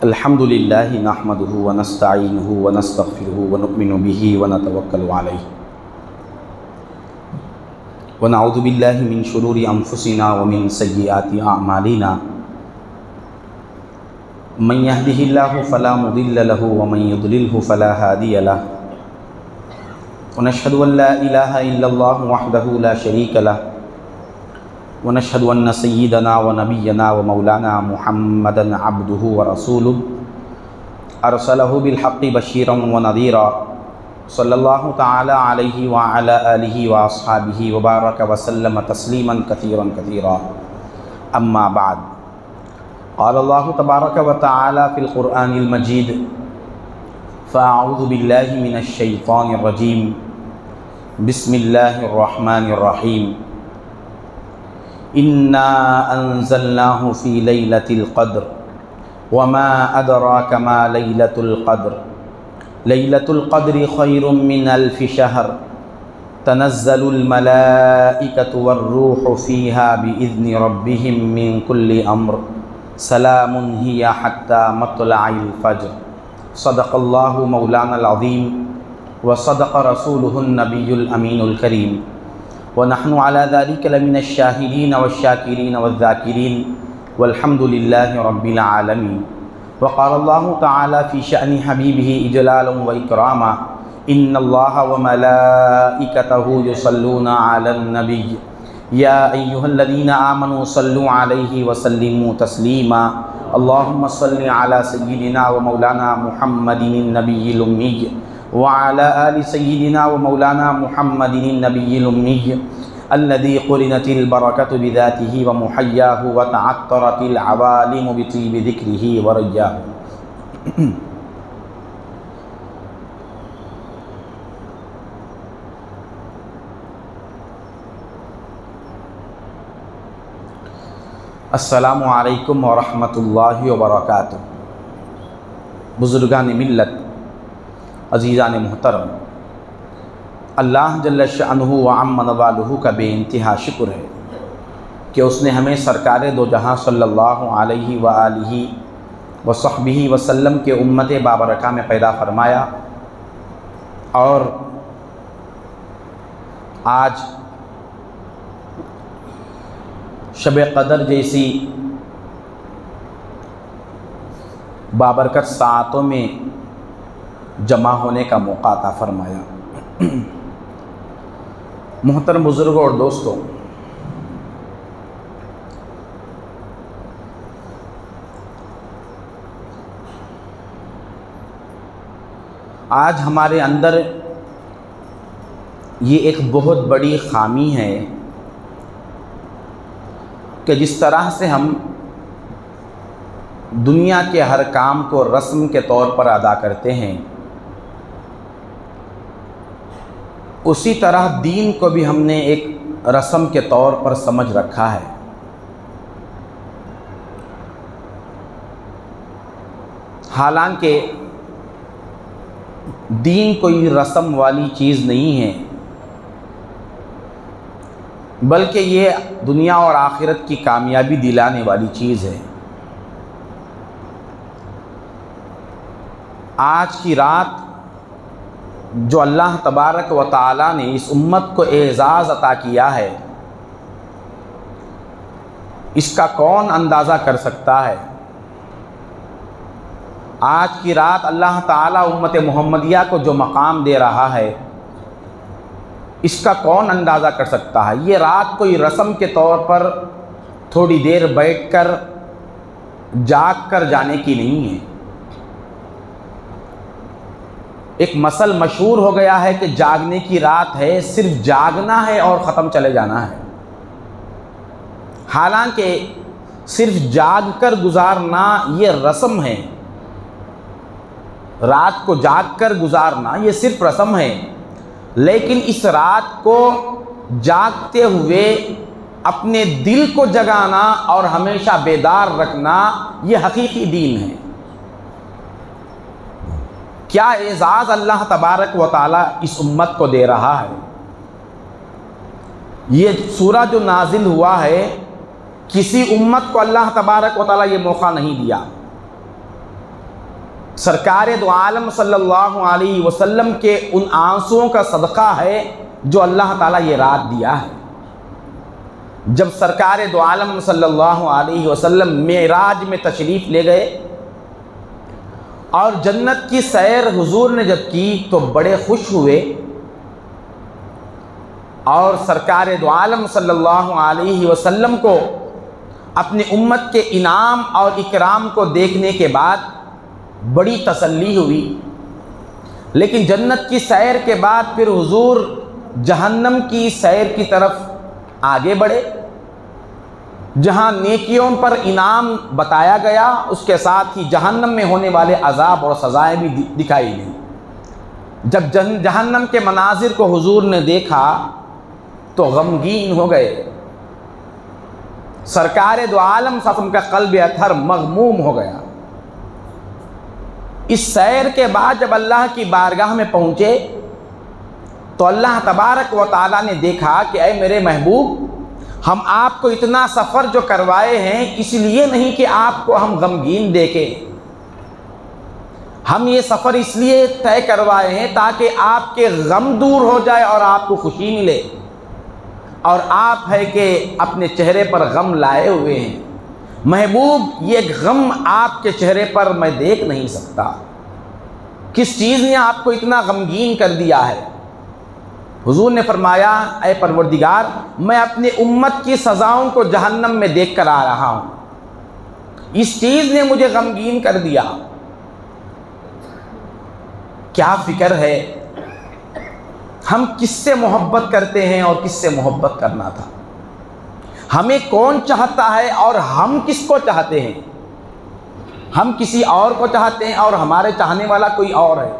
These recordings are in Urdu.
الحمدللہ نحمدہ ونستعینہ ونستغفرہ ونؤمن بہ ونتوکل علیہ ونعوذ باللہ من شرور انفسنا ومن سیئات اعمالنا من یہدہ اللہ فلا مضل لہ ومن یضللہ فلا ہادی لہ ونشہد ان لا الہ الا اللہ وحدہ لا شریک لہ ونشهد أن سيدنا ونبينا ومولانا محمدا عبده ورسوله أرسله بالحق بشيرا ونذيرا صلى الله تعالى عليه وعلى آله وأصحابه وبارك وسلم تسليما كثيرا كثيرا أما بعد قال الله تبارك وتعالى في القرآن المجيد فأعوذ بالله من الشيطان الرجيم بسم الله الرحمن الرحيم إنا أنزلناه في ليلة القدر وما أدراك ما ليلة القدر ليلة القدر خير من ألف شهر تنزل الملائكة والروح فيها بإذن ربهم من كل أمر سلام هي حتى مطلع الفجر صدق الله مولانا العظيم وصدق رسوله النبي الأمين الكريم ونحن على ذلك لمن الشاهدين والشاكرين والذاكرين والحمد لله رب العالمين وقال الله تعالى في شأن حبيبه إجلالا وإكراما إن الله وملائكته يصلون على النبي يا أيها الذين آمنوا صلوا عليه وسلموا تسليما اللهم صل على سيدنا ومولانا محمد النبي الأمي وعلى آل سيدنا ومولانا محمد النبي الأمي الذي قرنت البركة بذاته ومحياه وتعطرت العوالم بطيب ذكره ورجاه السلام علیکم ورحمۃ اللہ وبرکاتہ۔ بزرگان ملت، عزیزان محترم، اللہ جل شأنہ وعم نوالہ کا بے انتہا شکر ہے کہ اس نے ہمیں سرکار دو جہاں صلی اللہ علیہ وآلہ وصحبہ وسلم کے امت بابرکہ میں پیدا فرمایا، اور آج شب قدر جیسی بابرکت ساعتوں میں جمع ہونے کا موقع عطا فرمایا۔ محترم بزرگوں اور دوستوں، آج ہمارے اندر یہ ایک بہت بڑی خامی ہے کہ جس طرح سے ہم دنیا کے ہر کام کو رسم کے طور پر ادا کرتے ہیں، اسی طرح دین کو بھی ہم نے ایک رسم کے طور پر سمجھ رکھا ہے۔ حالانکہ دین کوئی رسم والی چیز نہیں ہے، بلکہ یہ دنیا اور آخرت کی کامیابی دلانے والی چیز ہے۔ آج کی رات جو اللہ تبارک و تعالیٰ نے اس امت کو اعزاز عطا کیا ہے، اس کا کون اندازہ کر سکتا ہے؟ آج کی رات اللہ تعالیٰ امت محمدیہ کو جو مقام دے رہا ہے، اس کا کون اندازہ کر سکتا ہے؟ یہ رات کوئی رسم کے طور پر تھوڑی دیر بیٹھ کر جاگ کر جانے کی نہیں ہے۔ ایک مثل مشہور ہو گیا ہے کہ جاگنے کی رات ہے، صرف جاگنا ہے اور ختم چلے جانا ہے۔ حالانکہ صرف جاگ کر گزارنا یہ رسم ہے، رات کو جاگ کر گزارنا یہ صرف رسم ہے، لیکن اس رات کو جاگتے ہوئے اپنے دل کو جگانا اور ہمیشہ بیدار رکھنا یہ حقیقی دین ہے۔ کیا اعزاز اللہ تبارک و تعالیٰ اس امت کو دے رہا ہے۔ یہ سورہ جو نازل ہوا ہے، کسی امت کو اللہ تبارک و تعالیٰ یہ موقع نہیں دیا۔ سرکار دو عالم صلی اللہ علیہ وسلم کے ان آنسوؤں کا صدقہ ہے جو اللہ تعالیٰ یہ رات دیا ہے۔ جب سرکار دو عالم صلی اللہ علیہ وسلم معراج میں تشریف لے گئے اور جنت کی سیر حضور نے جب کی تو بڑے خوش ہوئے، اور سرکار دو عالم صلی اللہ علیہ وسلم کو اپنی امت کے انعام اور اکرام کو دیکھنے کے بعد بڑی تسلی ہوئی۔ لیکن جنت کی سیر کے بعد پھر حضور جہنم کی سیر کی طرف آگے بڑھے، جہاں نیکیوں پر انعام بتایا گیا، اس کے ساتھ ہی جہنم میں ہونے والے عذاب اور سزائیں بھی دکھائی گئیں۔ جب جہنم کے مناظر کو حضور نے دیکھا تو غمگین ہو گئے۔ سرکار دو عالم صلی اللہ علیہ وسلم کا قلب اطہر مغموم ہو گیا۔ اس سیر کے بعد جب اللہ کی بارگاہ میں پہنچے تو اللہ تبارک و تعالیٰ نے دیکھا کہ اے میرے محبوب، ہم آپ کو اتنا سفر جو کروائے ہیں اس لیے نہیں کہ آپ کو ہم غمگین دیکھیں، ہم یہ سفر اس لیے طے کروائے ہیں تاکہ آپ کے غم دور ہو جائے اور آپ کو خوشی ملے، اور آپ ہے کہ اپنے چہرے پر غم لائے ہوئے ہیں۔ محبوب، یہ غم آپ کے چہرے پر میں دیکھ نہیں سکتا، کس چیز نے آپ کو اتنا غمگین کر دیا ہے؟ حضور نے فرمایا، اے پروردگار، میں اپنی امت کی سزاؤں کو جہنم میں دیکھ کر آ رہا ہوں، اس چیز نے مجھے غمگین کر دیا۔ کیا فکر ہے، ہم کس سے محبت کرتے ہیں اور کس سے محبت کرنا تھا؟ ہمیں کون چاہتا ہے اور ہم کس کو چاہتے ہیں؟ ہم کسی اور کو چاہتے ہیں اور ہمارے چاہنے والا کوئی اور ہے۔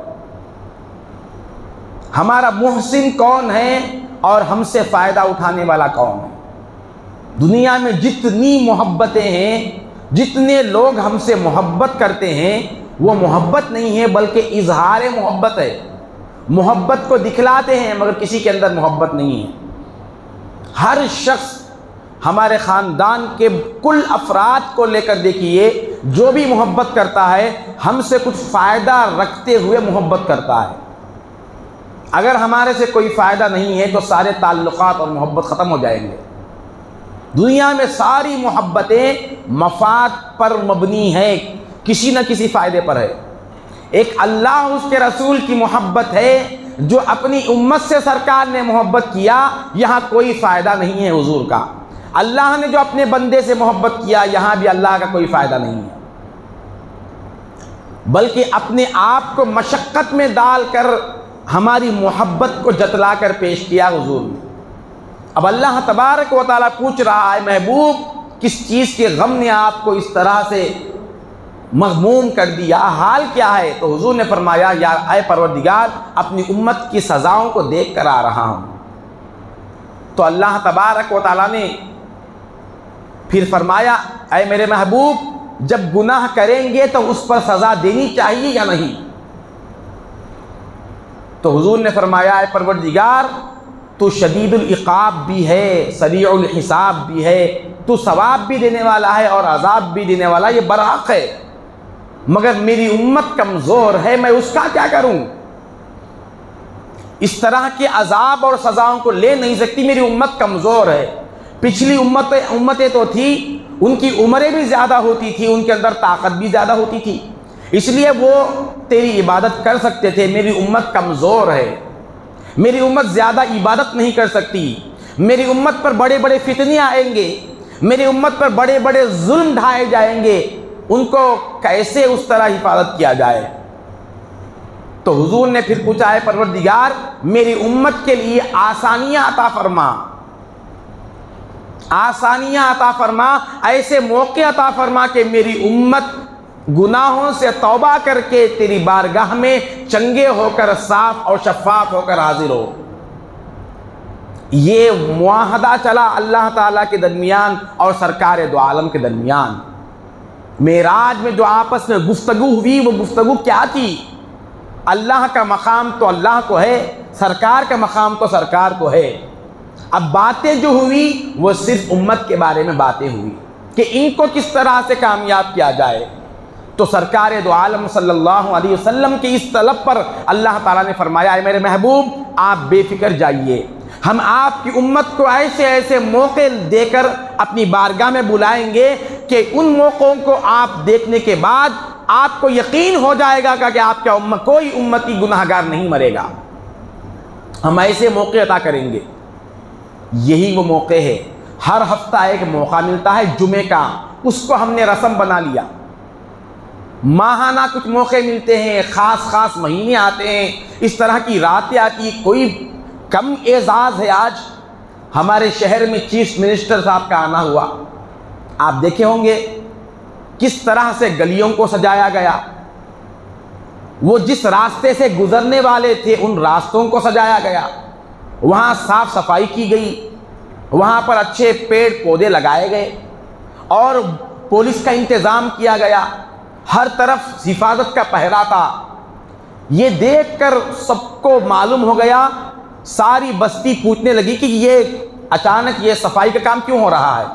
ہمارا محسن کون ہے اور ہم سے فائدہ اٹھانے والا کون ہے؟ دنیا میں جتنی محبتیں ہیں، جتنے لوگ ہم سے محبت کرتے ہیں، وہ محبت نہیں ہے بلکہ اظہار محبت ہے۔ محبت کو دکھلاتے ہیں مگر کسی کے اندر محبت نہیں ہے۔ ہر شخص، ہمارے خاندان کے کل افراد کو لے کر دیکھیے، جو بھی محبت کرتا ہے ہم سے کچھ فائدہ رکھتے ہوئے محبت کرتا ہے۔ اگر ہمارے سے کوئی فائدہ نہیں ہے تو سارے تعلقات اور محبت ختم ہو جائیں گے۔ دنیا میں ساری محبتیں مفاد پر مبنی ہیں، کسی نہ کسی فائدے پر ہے۔ ایک اللہ اس کے رسول کی محبت ہے، جو اپنی امت سے سرکار نے محبت کیا، یہاں کوئی فائدہ نہیں ہے حضور کا۔ اللہ نے جو اپنے بندے سے محبت کیا، یہاں بھی اللہ کا کوئی فائدہ نہیں ہے، بلکہ اپنے آپ کو مشقت میں ڈال کر ہماری محبت کو جتلا کر پیش کیا حضور نے۔ اب اللہ تبارک و تعالیٰ پوچھ رہا ہے، محبوب، کس چیز کے غم نے آپ کو اس طرح سے مغموم کر دیا، حال کیا ہے؟ تو حضور نے فرمایا، یا اے پروردگار، اپنی امت کی سزاؤں کو دیکھ کر آ رہا ہوں۔ تو اللہ تبارک و تعالیٰ نے پھر فرمایا، اے میرے محبوب، جب گناہ کریں گے تو اس پر سزا دینی چاہیے یا نہیں؟ تو حضور نے فرمایا، اے پروردگار، تو شدید العقاب بھی ہے، سریع الحساب بھی ہے، تو ثواب بھی دینے والا ہے اور عذاب بھی دینے والا، یہ برحق ہے، مگر میری امت کمزور ہے، میں اس کا کیا کروں؟ اس طرح کے عذاب اور سزاؤں کو لے نہیں سکتی، میری امت کمزور ہے۔ پچھلی امتیں تو تھی، ان کی عمریں بھی زیادہ ہوتی تھی، ان کے اندر طاقت بھی زیادہ ہوتی تھی، اس لیے وہ تیری عبادت کر سکتے تھے۔ میری امت کمزور ہے، میری امت زیادہ عبادت نہیں کر سکتی، میری امت پر بڑے بڑے فتنے آئیں گے، میری امت پر بڑے بڑے ظلم ڈھائے جائیں گے، ان کو کیسے اس طرح حفاظت کیا جائے؟ تو حضور نے پھر پوچھا، ہے پروردگار، میری امت کے لیے آسانیاں عطا فرما، آسانیاں عطا فرما، ایسے موقع عطا فرما کہ میری امت گناہوں سے توبہ کر کے تیری بارگاہ میں چنگے ہو کر، صاف اور شفاف ہو کر حاضر ہو۔ یہ معاہدہ چلا اللہ تعالیٰ کے درمیان اور سرکار دو عالم کے درمیان۔ معراج میں جو آپس میں گفتگو ہوئی، وہ گفتگو کیا تھی؟ اللہ کا مقام تو اللہ کو ہے، سرکار کا مقام تو سرکار کو ہے۔ اب باتیں جو ہوئی وہ صرف امت کے بارے میں باتیں ہوئی کہ ان کو کس طرح سے کامیاب کیا جائے۔ تو سرکار دو عالم صلی اللہ علیہ وسلم کی اس طلب پر اللہ تعالیٰ نے فرمایا اے میرے محبوب آپ بے فکر جائیے، ہم آپ کی امت کو ایسے ایسے موقع دے کر اپنی بارگاہ میں بلائیں گے کہ ان موقعوں کو آپ دیکھنے کے بعد آپ کو یقین ہو جائے گا کہ آپ کا کوئی امتی گناہگار نہیں مرے گا۔ ہم ایسے موقع عطا کریں گے۔ یہی وہ موقع ہے، ہر ہفتہ ایک موقع ملتا ہے جمعے کا، اس کو ہم نے رسم بنا لیا۔ ماہانہ کچھ موقع ملتے ہیں، خاص مہینے آتے ہیں، اس طرح کی راتیں آتی، کوئی کم اعزاز ہے۔ آج ہمارے شہر میں چیف منسٹر صاحب کا آنا ہوا، آپ دیکھے ہوں گے کس طرح سے گلیوں کو سجایا گیا، وہ جس راستے سے گزرنے والے تھے ان راستوں کو سجایا گیا، وہاں صاف صفائی کی گئی، وہاں پر اچھے پیڑ پودے لگائے گئے اور پولیس کا انتظام کیا گیا، ہر طرف حفاظت کا پہرا تھا۔ یہ دیکھ کر سب کو معلوم ہو گیا، ساری بستی پوچھنے لگی کہ یہ اچانک یہ صفائی کا کام کیوں ہو رہا ہے،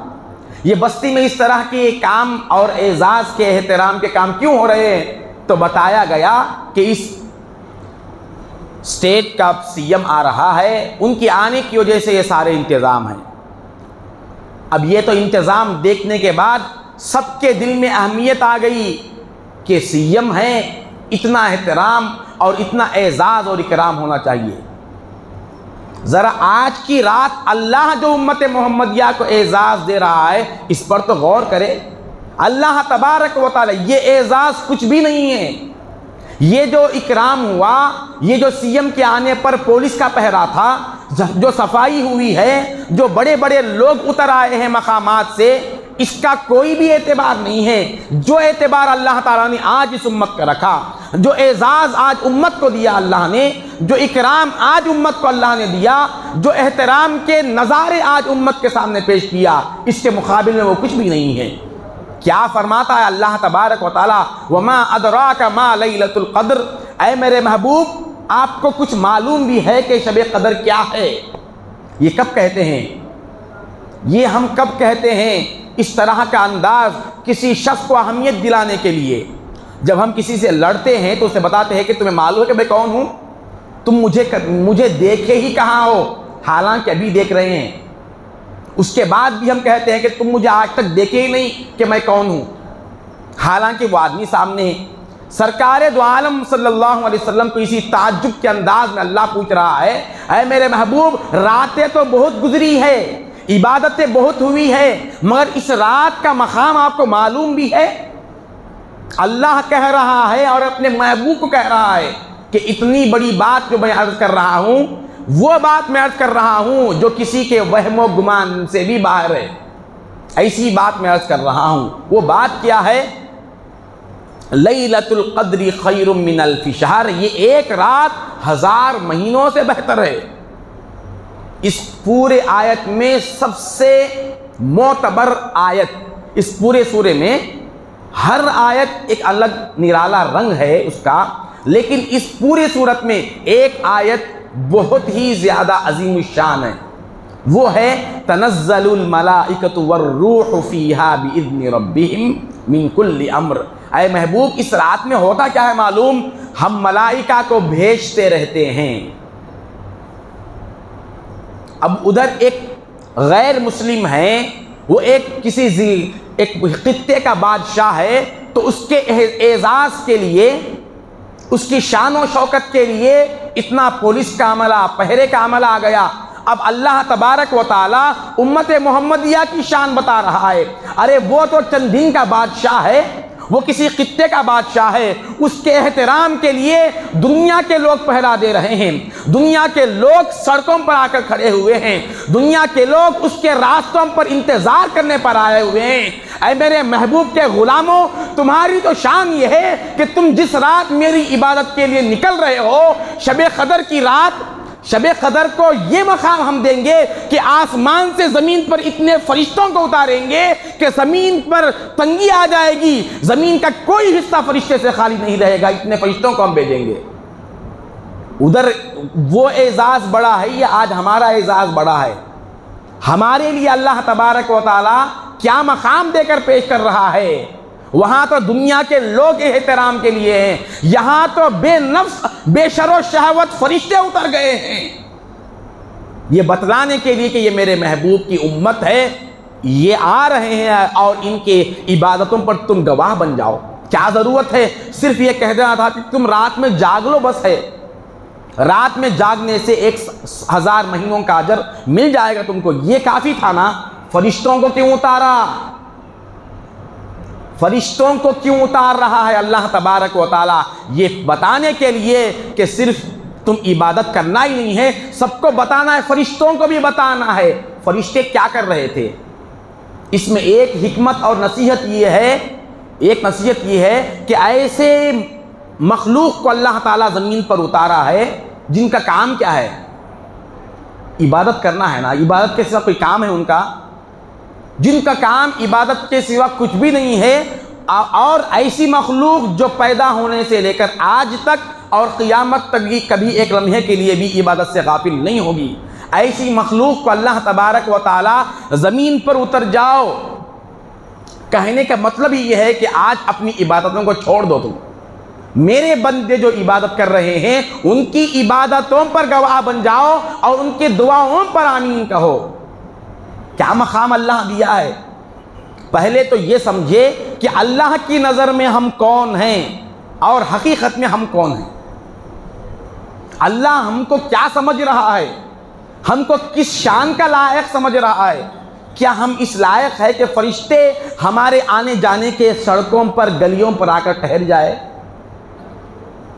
یہ بستی میں اس طرح کے کام اور اعزاز کے احترام کے کام کیوں ہو رہے ہیں؟ تو بتایا گیا کہ اس اسٹیٹ کا سی ایم آ رہا ہے، ان کی آنے کی وجہ سے یہ سارے انتظام ہیں۔ اب یہ تو انتظام دیکھنے کے بعد سب کے دل میں اہمیت آ گئی کہ سی ایم ہیں، اتنا احترام اور اتنا اعزاز اور اکرام ہونا چاہیے۔ ذرا آج کی رات اللہ جو امت محمدیہ کو اعزاز دے رہا ہے اس پر تو غور کرے۔ اللہ تبارک و تعالی یہ اعزاز کچھ بھی نہیں ہے، یہ جو اکرام ہوا، یہ جو سی ایم کے آنے پر پولیس کا پہرا تھا، جو صفائی ہوئی ہے، جو بڑے بڑے لوگ اتر آئے ہیں مقامات سے، اس کا کوئی بھی اعتبار نہیں ہے۔ جو اعتبار اللہ تعالیٰ نے آج اس امت کا رکھا، جو اعزاز آج امت کو دیا اللہ نے، جو اکرام آج امت کو اللہ نے دیا، جو احترام کے نظارے آج امت کے سامنے پیش کیا، اس کے مقابل میں وہ کچھ بھی نہیں ہے۔ کیا فرماتا ہے اللہ تبارک و تعالیٰ وَمَا أَدْرَاكَ مَا لَيْلَةُ الْقَدْرِ، اے میرے محبوب آپ کو کچھ معلوم بھی ہے کہ شب قدر کیا ہے؟ یہ کب کہتے ہیں؟ یہ ہم کب کہتے ہیں؟ اس طرح کا انداز کسی شخص کو اہمیت دلانے کے لیے۔ جب ہم کسی سے لڑتے ہیں تو اسے بتاتے ہیں کہ تمہیں معلوم ہے کہ میں کون ہوں؟ تم مجھے دیکھے ہی کہاں ہو، حالانکہ ابھی دیکھ رہے ہیں۔ اس کے بعد بھی ہم کہتے ہیں کہ تم مجھے آج تک دیکھے ہی نہیں کہ میں کون ہوں، حالانکہ وہ آدمی سامنے ہے۔ سرکار دو عالم صلی اللہ علیہ وسلم کو اسی تعجب کے انداز میں اللہ پوچھ رہا ہے اے میرے محبوب راتیں تو بہت گزری ہے، عبادتیں بہت ہوئی ہے، مگر اس رات کا مقام آپ کو معلوم بھی ہے؟ اللہ کہہ رہا ہے اور اپنے محبوب کو کہہ رہا ہے کہ اتنی بڑی بات جو میں عرض کر رہا ہوں، وہ بات میں عرض کر رہا ہوں جو کسی کے وہم و گمان سے بھی باہر ہے، ایسی بات میں عرض کر رہا ہوں۔ وہ بات کیا ہے؟ لیلۃ القدر خیر من الف شہر، یہ ایک رات 1000 مہینوں سے بہتر ہے۔ اس پورے آیت میں سب سے معتبر آیت، اس پورے سورے میں ہر آیت ایک الگ نرالا رنگ ہے اس کا، لیکن اس پوری صورت میں ایک آیت بہت ہی زیادہ عظیم الشان ہے، وہ ہے تنزل الملائکۃ والروح فیہا باذن ربہم من کل امر۔ اے محبوب اس رات میں ہوتا کیا ہے معلوم؟ ہم ملائکہ کو بھیجتے رہتے ہیں۔ اب ادھر ایک غیر مسلم ہے، وہ ایک خطے کا بادشاہ ہے، تو اس کے اعزاز کے لیے، اس کی شان و شوکت کے لیے اتنا پولیس کا عملہ، پہرے کا عملہ آ گیا۔ اب اللہ تبارک و تعالی امت محمدیہ کی شان بتا رہا ہے، ارے وہ تو چند دن کا بادشاہ ہے، وہ کسی خطے کا بادشاہ ہے، اس کے احترام کے لیے دنیا کے لوگ پہرا دے رہے ہیں، دنیا کے لوگ سڑکوں پر آ کر کھڑے ہوئے ہیں، دنیا کے لوگ اس کے راستوں پر انتظار کرنے پر آئے ہوئے ہیں۔ اے میرے محبوب کے غلاموں، تمہاری تو شان یہ ہے کہ تم جس رات میری عبادت کے لیے نکل رہے ہو، شب قدر کی رات، شب قدر کو یہ مقام ہم دیں گے کہ آسمان سے زمین پر اتنے فرشتوں کو اتاریں گے کہ زمین پر تنگی آ جائے گی، زمین کا کوئی حصہ فرشتے سے خالی نہیں رہے گا، اتنے فرشتوں کو ہم بھیجیں گے۔ ادھر وہ اعزاز بڑا ہے یا آج ہمارا اعزاز بڑا ہے؟ ہمارے لیے اللہ تبارک و تعالی کیا مقام دے کر پیش کر رہا ہے؟ وہاں تو دنیا کے لوگ احترام کے لیے ہیں، یہاں تو بے نفس بے شر و شہوت فرشتے اتر گئے ہیں، یہ بتلانے کے لیے کہ یہ میرے محبوب کی امت ہے، یہ آ رہے ہیں اور ان کے عبادتوں پر تم گواہ بن جاؤ۔ کیا ضرورت ہے؟ صرف یہ کہہ دینا تھا کہ تم رات میں جاگ لو، بس ہے، رات میں جاگنے سے 1000 مہینوں کا اجر مل جائے گا تم کو، یہ کافی تھا نا۔ فرشتوں کو کیوں اتارا؟ فرشتوں کو کیوں اتار رہا ہے اللہ تبارک و تعالیٰ؟ یہ بتانے کے لیے کہ صرف تم عبادت کرنا ہی نہیں ہے، سب کو بتانا ہے، فرشتوں کو بھی بتانا ہے۔ فرشتے کیا کر رہے تھے؟ اس میں ایک حکمت اور نصیحت یہ ہے کہ ایسے مخلوق کو اللہ تعالیٰ زمین پر اتارا ہے جن کا کام کیا ہے؟ عبادت کرنا ہے نا، عبادت کے سوا کوئی کام ہے ان کا؟ جن کا کام عبادت کے سوا کچھ بھی نہیں ہے، اور ایسی مخلوق جو پیدا ہونے سے لے کر آج تک اور قیامت تک کبھی ایک لمحے کے لیے بھی عبادت سے غافل نہیں ہوگی، ایسی مخلوق کو اللہ تبارک و تعالیٰ زمین پر اتر جاؤ، کہنے کا مطلب ہی یہ ہے کہ آج اپنی عبادتوں کو چھوڑ دو، تم میرے بندے جو عبادت کر رہے ہیں ان کی عبادتوں پر گواہ بن جاؤ اور ان کی دعاؤں پر آمین کہو۔ کیا مقام اللہ دیا ہے؟ پہلے تو یہ سمجھے کہ اللہ کی نظر میں ہم کون ہیں اور حقیقت میں ہم کون ہیں۔ اللہ ہم کو کیا سمجھ رہا ہے؟ ہم کو کس شان کا لائق سمجھ رہا ہے؟ کیا ہم اس لائق ہے کہ فرشتے ہمارے آنے جانے کے سڑکوں پر گلیوں پر آ کر ٹھہر جائے؟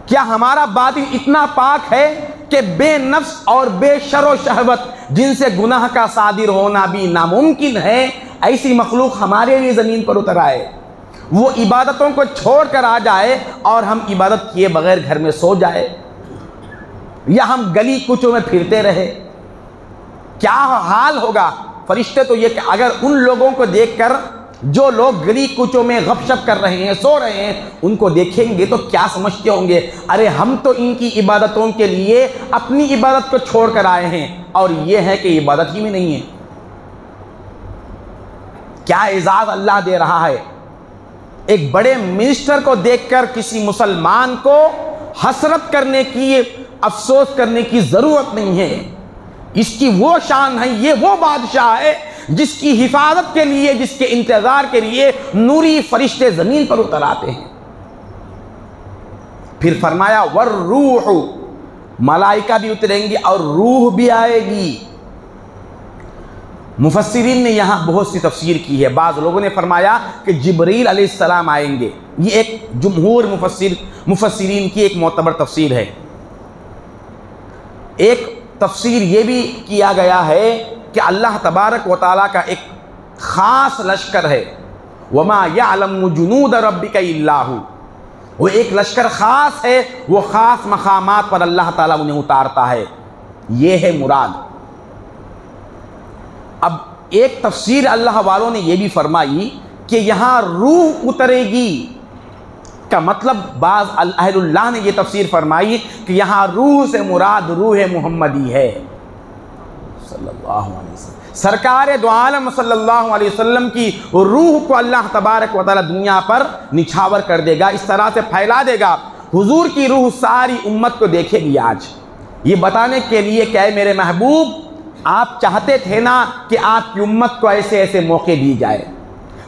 کیا ہمارا باطن اتنا پاک ہے کہ بے نفس اور بے شر و شہوت جن سے گناہ کا صادر ہونا بھی ناممکن ہے، ایسی مخلوق ہمارے لیے زمین پر اتر آئے، وہ عبادتوں کو چھوڑ کر آ جائے اور ہم عبادت کیے بغیر گھر میں سو جائے یا ہم گلی کوچوں میں پھرتے رہے؟ کیا حال ہوگا؟ فرشتے تو یہ کہ اگر ان لوگوں کو دیکھ کر جو لوگ گلی کوچوں میں غپ شپ کر رہے ہیں، سو رہے ہیں، ان کو دیکھیں گے تو کیا سمجھتے ہوں گے؟ ارے ہم تو ان کی عبادتوں کے لیے اپنی عبادت کو چھوڑ کر آئے ہیں اور یہ ہے کہ عبادت ہی میں نہیں ہے۔ کیا اعزاز اللہ دے رہا ہے! ایک بڑے منسٹر کو دیکھ کر کسی مسلمان کو حسرت کرنے کی، افسوس کرنے کی ضرورت نہیں ہے۔ اس کی وہ شان ہے، یہ وہ بادشاہ ہے جس کی حفاظت کے لیے، جس کے انتظار کے لیے نوری فرشتے زمین پر اتر آتے ہیں۔ پھر فرمایا والروح، ملائکہ بھی اتریں گی اور روح بھی آئے گی۔ مفسرین نے یہاں بہت سی تفسیر کی ہے۔ بعض لوگوں نے فرمایا کہ جبریل علیہ السلام آئیں گے، یہ ایک جمہور مفسرین کی ایک معتبر تفسیر ہے۔ ایک تفسیر یہ بھی کیا گیا ہے کہ اللہ تبارک و تعالیٰ کا ایک خاص لشکر ہے، وَمَا يَعْلَمُ جُنُودَ رَبِّكَ إِلَّا هُ، وہ ایک لشکر خاص ہے، وہ خاص مقامات پر اللہ تعالیٰ انہیں اتارتا ہے، یہ ہے مراد۔ اب ایک تفسیر اللہ والوں نے یہ بھی فرمائی کہ یہاں روح اترے گی کا مطلب، بعض اہل اللہ نے یہ تفسیر فرمائی کہ یہاں روح سے مراد روح محمدی ہے صلی اللہ علیہ وسلم۔ سرکار دو عالم صلی اللہ علیہ وسلم کی روح کو اللہ تبارک و تعالی دنیا پر نچھاور کر دے گا، اس طرح سے پھیلا دے گا۔ حضور کی روح ساری امت کو دیکھے گی آج، یہ بتانے کے لیے کہ اے میرے محبوب، آپ چاہتے تھے نا کہ آپ کی امت کو ایسے ایسے موقع دی جائے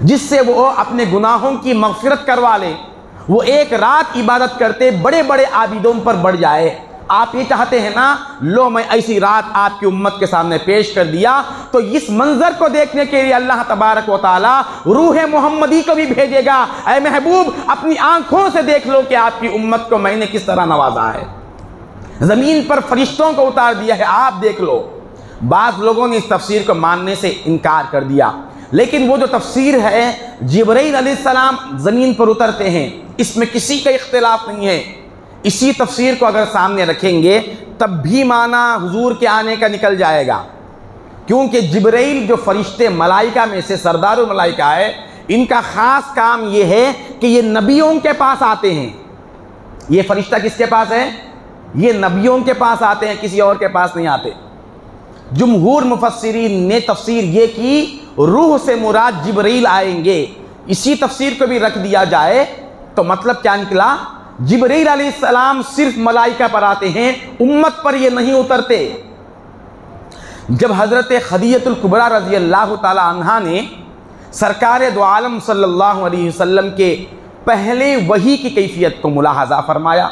جس سے وہ اپنے گناہوں کی مغفرت کروا لے، وہ ایک رات عبادت کرتے بڑے بڑے عابدوں پر بڑھ جائے۔ آپ یہ چاہتے ہیں نا، لو میں ایسی رات آپ کی امت کے سامنے پیش کر دیا، تو اس منظر کو دیکھنے کے لیے اللہ تبارک و تعالی روح محمدی کو بھی بھیجے گا۔ اے محبوب، اپنی آنکھوں سے دیکھ لو کہ آپ کی امت کو میں نے کس طرح نوازا ہے، زمین پر فرشتوں کو اتار دیا ہے، آپ دیکھ لو۔ بعض لوگوں نے اس تفسیر کو ماننے سے انکار کر دیا، لیکن وہ جو تفسیر ہے جبرائیل علیہ السلام زمین پر اترتے ہیں، اس میں کسی کا اختلاف نہیں ہے۔ اسی تفسیر کو اگر سامنے رکھیں گے تب بھی معنی حضور کے آنے کا نکل جائے گا، کیونکہ جبرائیل جو فرشتے ملائکہ میں سے سردار الملائکہ ہے، ان کا خاص کام یہ ہے کہ یہ نبیوں کے پاس آتے ہیں۔ یہ فرشتہ کس کے پاس ہے؟ یہ نبیوں کے پاس آتے ہیں، کسی اور کے پاس نہیں آتے۔ جمہور مفسرین نے تفسیر یہ کی روح سے مراد جبرائیل آئیں گے، اسی تفسیر کو بھی رکھ دیا جائے تو مطلب کیا نکلا؟ جبرائیل علیہ السلام صرف ملائکہ پر آتے ہیں، امت پر یہ نہیں اترتے۔ جب حضرت خدیجہ الکبریٰ رضی اللہ تعالی عنہا نے سرکار دو عالم صلی اللہ علیہ وسلم کے پہلے وحی کی کیفیت کو ملاحظہ فرمایا،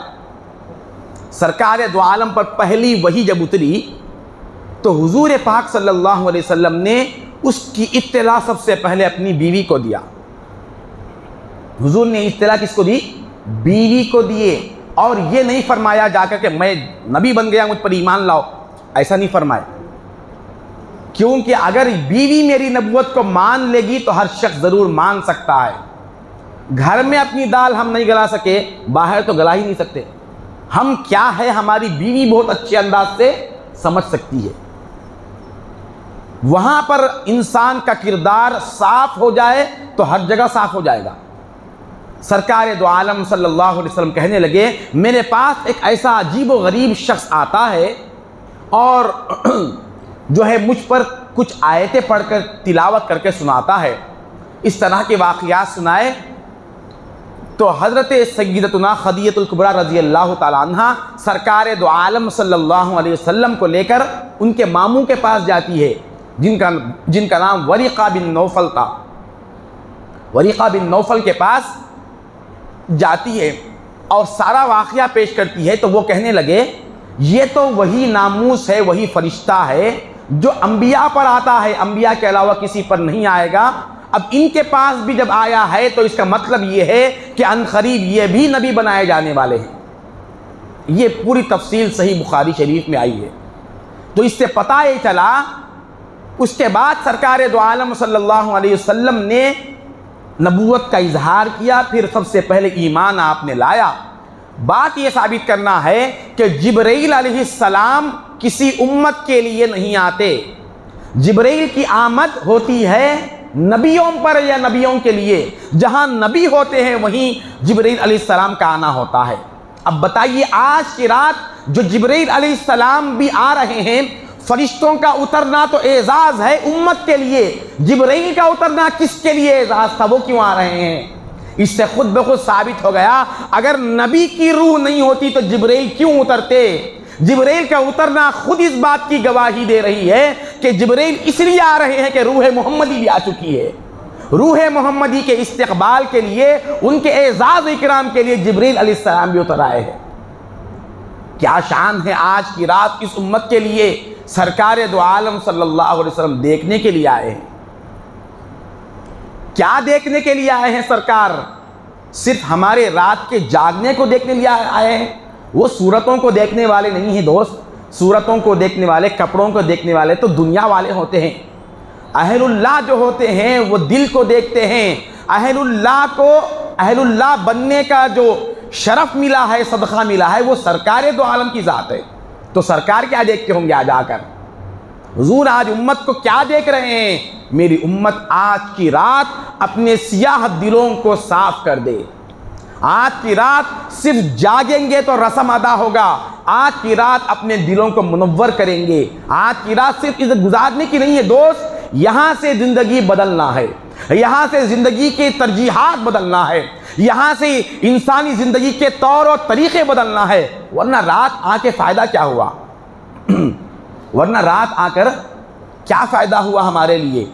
سرکار دو عالم پر پہلی وحی جب اتری تو حضور پاک صلی اللہ علیہ وسلم نے اس کی اطلاع سب سے پہلے اپنی بیوی کو دیا۔ حضور نے اطلاع کس کو دی؟ بیوی کو دیے، اور یہ نہیں فرمایا جا کر کہ میں نبی بن گیا مجھ پر ایمان لاؤ، ایسا نہیں فرمایا، کیونکہ اگر بیوی میری نبوت کو مان لے گی تو ہر شخص ضرور مان سکتا ہے۔ گھر میں اپنی دال ہم نہیں گلا سکے، باہر تو گلا ہی نہیں سکتے، ہم کیا ہے ہماری بیوی بہت اچھے انداز سے سمجھ سکتی ہے۔ وہاں پر انسان کا کردار صاف ہو جائے تو ہر جگہ صاف ہو جائے گا۔ سرکار دو عالم صلی اللہ علیہ وسلم کہنے لگے میرے پاس ایک ایسا عجیب و غریب شخص آتا ہے اور جو ہے مجھ پر کچھ آیتیں پڑھ کر تلاوت کر کے سناتا ہے، اس طرح کے واقعات سنائے۔ تو حضرت سیدتنا خدیجہ الکبریٰ رضی اللہ تعالی عنہ سرکار دو عالم صلی اللہ علیہ وسلم کو لے کر ان کے ماموں کے پاس جاتی ہے، جن کا نام ورقہ بن نوفل تھا۔ ورقہ بن نوفل کے پاس جاتی ہے اور سارا واقعہ پیش کرتی ہے، تو وہ کہنے لگے یہ تو وہی ناموس ہے، وہی فرشتہ ہے جو انبیاء پر آتا ہے، انبیاء کے علاوہ کسی پر نہیں آئے گا۔ اب ان کے پاس بھی جب آیا ہے تو اس کا مطلب یہ ہے کہ عنقریب یہ بھی نبی بنائے جانے والے ہیں۔ یہ پوری تفصیل صحیح بخاری شریف میں آئی ہے۔ تو اس سے پتہ یہ چلا، اس کے بعد سرکار دو عالم صلی اللہ علیہ وسلم نے نبوت کا اظہار کیا، پھر سب سے پہلے ایمان آپ نے لایا۔ بات یہ ثابت کرنا ہے کہ جبرائیل علیہ السلام کسی امت کے لیے نہیں آتے، جبرائیل کی آمد ہوتی ہے نبیوں پر یا نبیوں کے لیے، جہاں نبی ہوتے ہیں وہیں جبرائیل علیہ السلام کا آنا ہوتا ہے۔ اب بتائیے آج کی رات جو جبرائیل علیہ السلام بھی آ رہے ہیں، فرشتوں کا اترنا تو اعزاز ہے امت کے لیے، جبرائیل کا اترنا کس کے لیے اعزاز تھا؟ وہ کیوں آ رہے ہیں؟ اس سے خود بخود ثابت ہو گیا اگر نبی کی روح نہیں ہوتی تو جبرائیل کیوں اترتے؟ جبرائیل کا اترنا خود اس بات کی گواہی دے رہی ہے کہ جبرائیل اس لیے آ رہے ہیں کہ روح محمدی بھی آ چکی ہے۔ روح محمدی کے استقبال کے لیے، ان کے اعزاز و اکرام کے لیے جبرائیل علیہ السلام بھی اتر آئے ہیں۔ کیا شان ہے آج کی رات اس امت کے لیے، سرکار دو عالم صلی اللہ علیہ وسلم دیکھنے کے لیے آئے ہیں۔ کیا دیکھنے کے لیے آئے ہیں سرکار؟ صرف ہمارے رات کے جاگنے کو دیکھنے لیے آئے ہیں؟ وہ صورتوں کو دیکھنے والے نہیں ہیں دوست، صورتوں کو دیکھنے والے، کپڑوں کو دیکھنے والے تو دنیا والے ہوتے ہیں۔ اہل اللہ جو ہوتے ہیں وہ دل کو دیکھتے ہیں۔ اہل اللہ کو اہل اللہ بننے کا جو شرف ملا ہے، صدقہ ملا ہے، وہ سرکار دو عالم کی ذات ہے۔ تو سرکار کیا دیکھتے ہوں گے آج آ کر؟ حضور آج امت کو کیا دیکھ رہے ہیں؟ میری امت آج کی رات اپنے سیاہ دلوں کو صاف کر دے۔ آج کی رات صرف جاگیں گے تو رسم ادا ہوگا، آج کی رات اپنے دلوں کو منور کریں گے۔ آج کی رات صرف عزت گزارنے کی نہیں ہے دوست، یہاں سے زندگی بدلنا ہے، یہاں سے زندگی کے ترجیحات بدلنا ہے، یہاں سے انسانی زندگی کے طور اور طریقے بدلنا ہے، ورنہ رات آ کے فائدہ کیا ہوا؟ ورنہ رات آ کر کیا فائدہ ہوا ہمارے لیے؟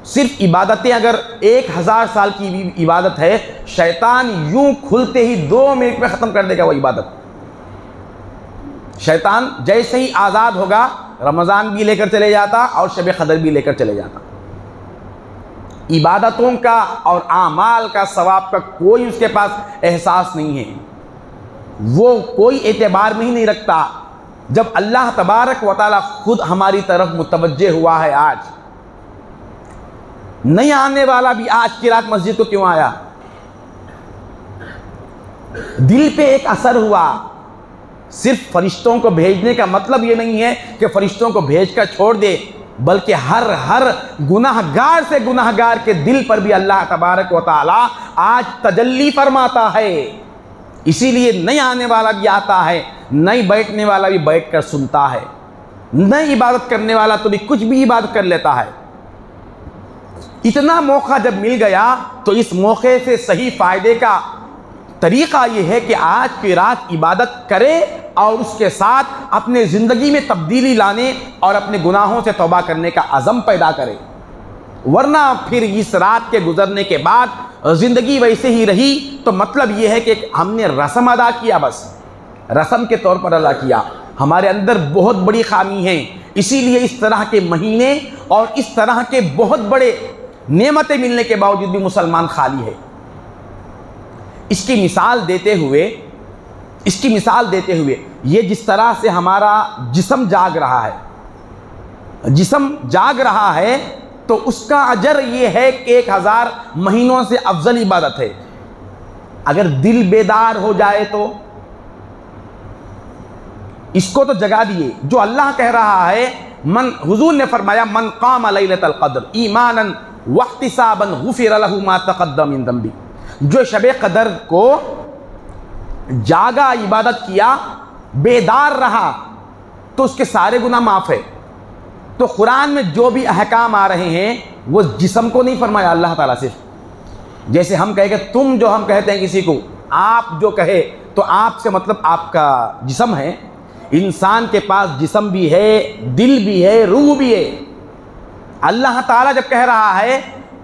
صرف عبادتیں اگر 1000 سال کی عبادت ہے، شیطان یوں کھلتے ہی 2 منٹ میں ختم کر دے گا وہ عبادت۔ شیطان جیسے ہی آزاد ہوگا رمضان بھی لے کر چلے جاتا اور شب قدر بھی لے کر چلے جاتا۔ عبادتوں کا اور اعمال کا ثواب کا کوئی اس کے پاس احساس نہیں ہے، وہ کوئی اعتبار میں ہی نہیں رکھتا۔ جب اللہ تبارک و تعالیٰ خود ہماری طرف متوجہ ہوا ہے، آج نہیں آنے والا بھی آج کی رات مسجد کو کیوں آیا؟ دل پہ ایک اثر ہوا۔ صرف فرشتوں کو بھیجنے کا مطلب یہ نہیں ہے کہ فرشتوں کو بھیج کر چھوڑ دے، بلکہ ہر گناہگار سے گناہگار کے دل پر بھی اللہ تبارک و تعالیٰ آج تجلی فرماتا ہے۔ اسی لیے نہیں آنے والا بھی آتا ہے، نہیں بیٹھنے والا بھی بیٹھ کر سنتا ہے، نہیں عبادت کرنے والا تو بھی کچھ بھی عبادت کر لیتا ہے۔ اتنا موقع جب مل گیا تو اس موقع سے صحیح فائدے کا طریقہ یہ ہے کہ آج کی رات عبادت کرے اور اس کے ساتھ اپنے زندگی میں تبدیلی لانے اور اپنے گناہوں سے توبہ کرنے کا عزم پیدا کرے، ورنہ پھر اس رات کے گزرنے کے بعد زندگی ویسے ہی رہی تو مطلب یہ ہے کہ ہم نے رسم ادا کیا، بس رسم کے طور پر ادا کیا۔ ہمارے اندر بہت بڑی خامی ہے، اسی لیے اس طرح کے مہینے اور اس طرح کے بہت بڑے نعمتیں ملنے کے باوجود بھی مسلمان خالی ہے۔ اس کی مثال دیتے ہوئے یہ جس طرح سے ہمارا جسم جاگ رہا ہے تو اس کا اجر یہ ہے کہ 1000 مہینوں سے افضل عبادت ہے۔ اگر دل بیدار ہو جائے تو اس کو تو جگا دیے، جو اللہ کہہ رہا ہے، حضور نے فرمایا من قام لیلۃ القدر ایمانا واحتسابا غفر له ما تقدم من ذنبه، جو شب قدر کو جاگا، عبادت کیا، بیدار رہا تو اس کے سارے گناہ معاف ہے۔ تو قرآن میں جو بھی احکام آ رہے ہیں وہ جسم کو نہیں فرمایا اللہ تعالیٰ، صرف جیسے ہم کہیں کہ تم، جو ہم کہتے ہیں کسی کو، آپ جو کہے تو آپ سے مطلب آپ کا جسم ہے۔ انسان کے پاس جسم بھی ہے، دل بھی ہے، روح بھی ہے۔ اللہ تعالیٰ جب کہہ رہا ہے،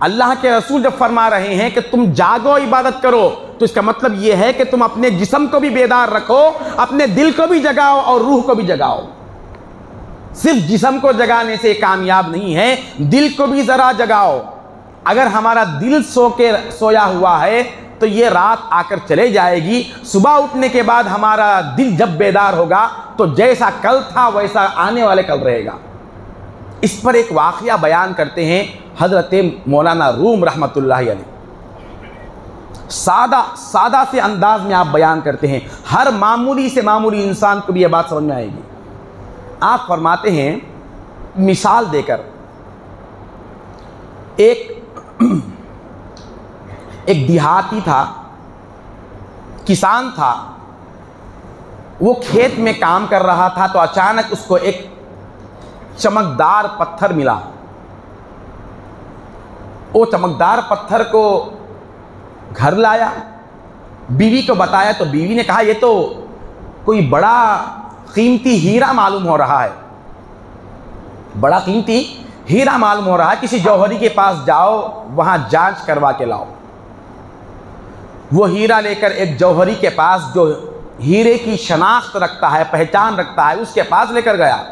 اللہ کے رسول جب فرما رہے ہیں کہ تم جاگو، عبادت کرو، تو اس کا مطلب یہ ہے کہ تم اپنے جسم کو بھی بیدار رکھو، اپنے دل کو بھی جگاؤ اور روح کو بھی جگاؤ۔ صرف جسم کو جگانے سے کامیاب نہیں ہے، دل کو بھی ذرا جگاؤ۔ اگر ہمارا دل سویا ہوا ہے تو یہ رات آ کر چلے جائے گی، صبح اٹھنے کے بعد ہمارا دل جب بیدار ہوگا تو جیسا کل تھا ویسا آنے والے کل رہے گا۔ اس پر ایک واقعہ بیان کرتے ہیں حضرت مولانا روم رحمۃ اللہ علیہ، سادہ سے انداز میں آپ بیان کرتے ہیں، ہر معمولی سے معمولی انسان کو بھی یہ بات سمجھ میں آئے گی۔ آپ فرماتے ہیں مثال دے کر، ایک دیہاتی تھا، کسان تھا، وہ کھیت میں کام کر رہا تھا تو اچانک اس کو ایک چمکدار پتھر ملا۔ وہ چمکدار پتھر کو گھر لایا، بیوی کو بتایا تو بیوی نے کہا یہ تو کوئی بڑا قیمتی ہیرا معلوم ہو رہا ہے، بڑا قیمتی ہیرا معلوم ہو رہا ہے، کسی جوہری کے پاس جاؤ، وہاں جانچ کروا کے لاؤ۔ وہ ہیرا لے کر ایک جوہری کے پاس، جو ہیرے کی شناخت رکھتا ہے، پہچان رکھتا ہے، اس کے پاس لے کر گیا۔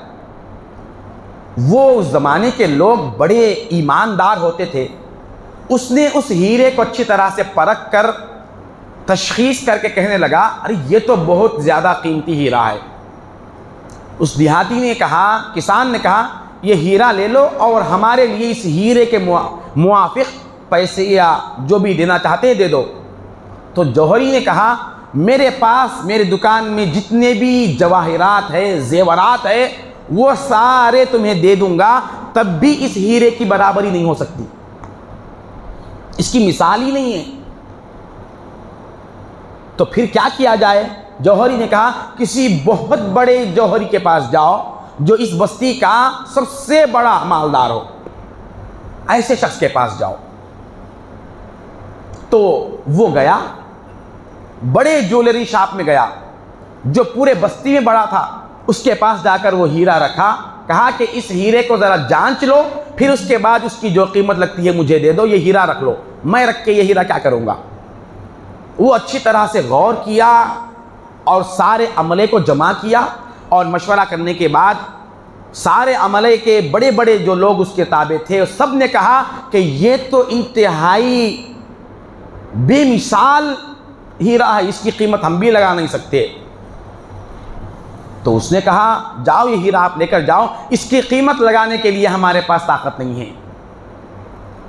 وہ اس زمانے کے لوگ بڑے ایماندار ہوتے تھے، اس نے اس ہیرے کو اچھی طرح سے پرکھ کر تشخیص کر کے کہنے لگا ارے یہ تو بہت زیادہ قیمتی ہیرا ہے۔ اس دیہاتی نے کہا، کسان نے کہا یہ ہیرا لے لو اور ہمارے لیے اس ہیرے کے موافق پیسے یا جو بھی دینا چاہتے ہیں دے دو۔ تو جوہری نے کہا میرے پاس، میرے دکان میں جتنے بھی جواہرات ہے، زیورات ہے، وہ سارے تمہیں دے دوں گا، تب بھی اس ہیرے کی برابری نہیں ہو سکتی، اس کی مثال ہی نہیں ہے۔ تو پھر کیا کیا جائے؟ جوہری نے کہا کسی بہت بڑے جوہری کے پاس جاؤ جو اس بستی کا سب سے بڑا مالدار ہو، ایسے شخص کے پاس جاؤ۔ تو وہ گیا، بڑے جویلری شاپ میں گیا جو پورے بستی میں بڑا تھا، اس کے پاس جا کر وہ ہیرا رکھا، کہا کہ اس ہیرے کو ذرا جانچ لو، پھر اس کے بعد اس کی جو قیمت لگتی ہے مجھے دے دو، یہ ہیرا رکھ لو، میں رکھ کے یہ ہیرا کیا کروں گا۔ وہ اچھی طرح سے غور کیا اور سارے عملے کو جمع کیا، اور مشورہ کرنے کے بعد سارے عملے کے بڑے بڑے جو لوگ اس کے تابع تھے، سب نے کہا کہ یہ تو انتہائی بے مثال ہیرا ہے، اس کی قیمت ہم بھی لگا نہیں سکتے۔ تو اس نے کہا جاؤ یہ ہیرا آپ لے کر جاؤ، اس کی قیمت لگانے کے لیے ہمارے پاس طاقت نہیں ہے۔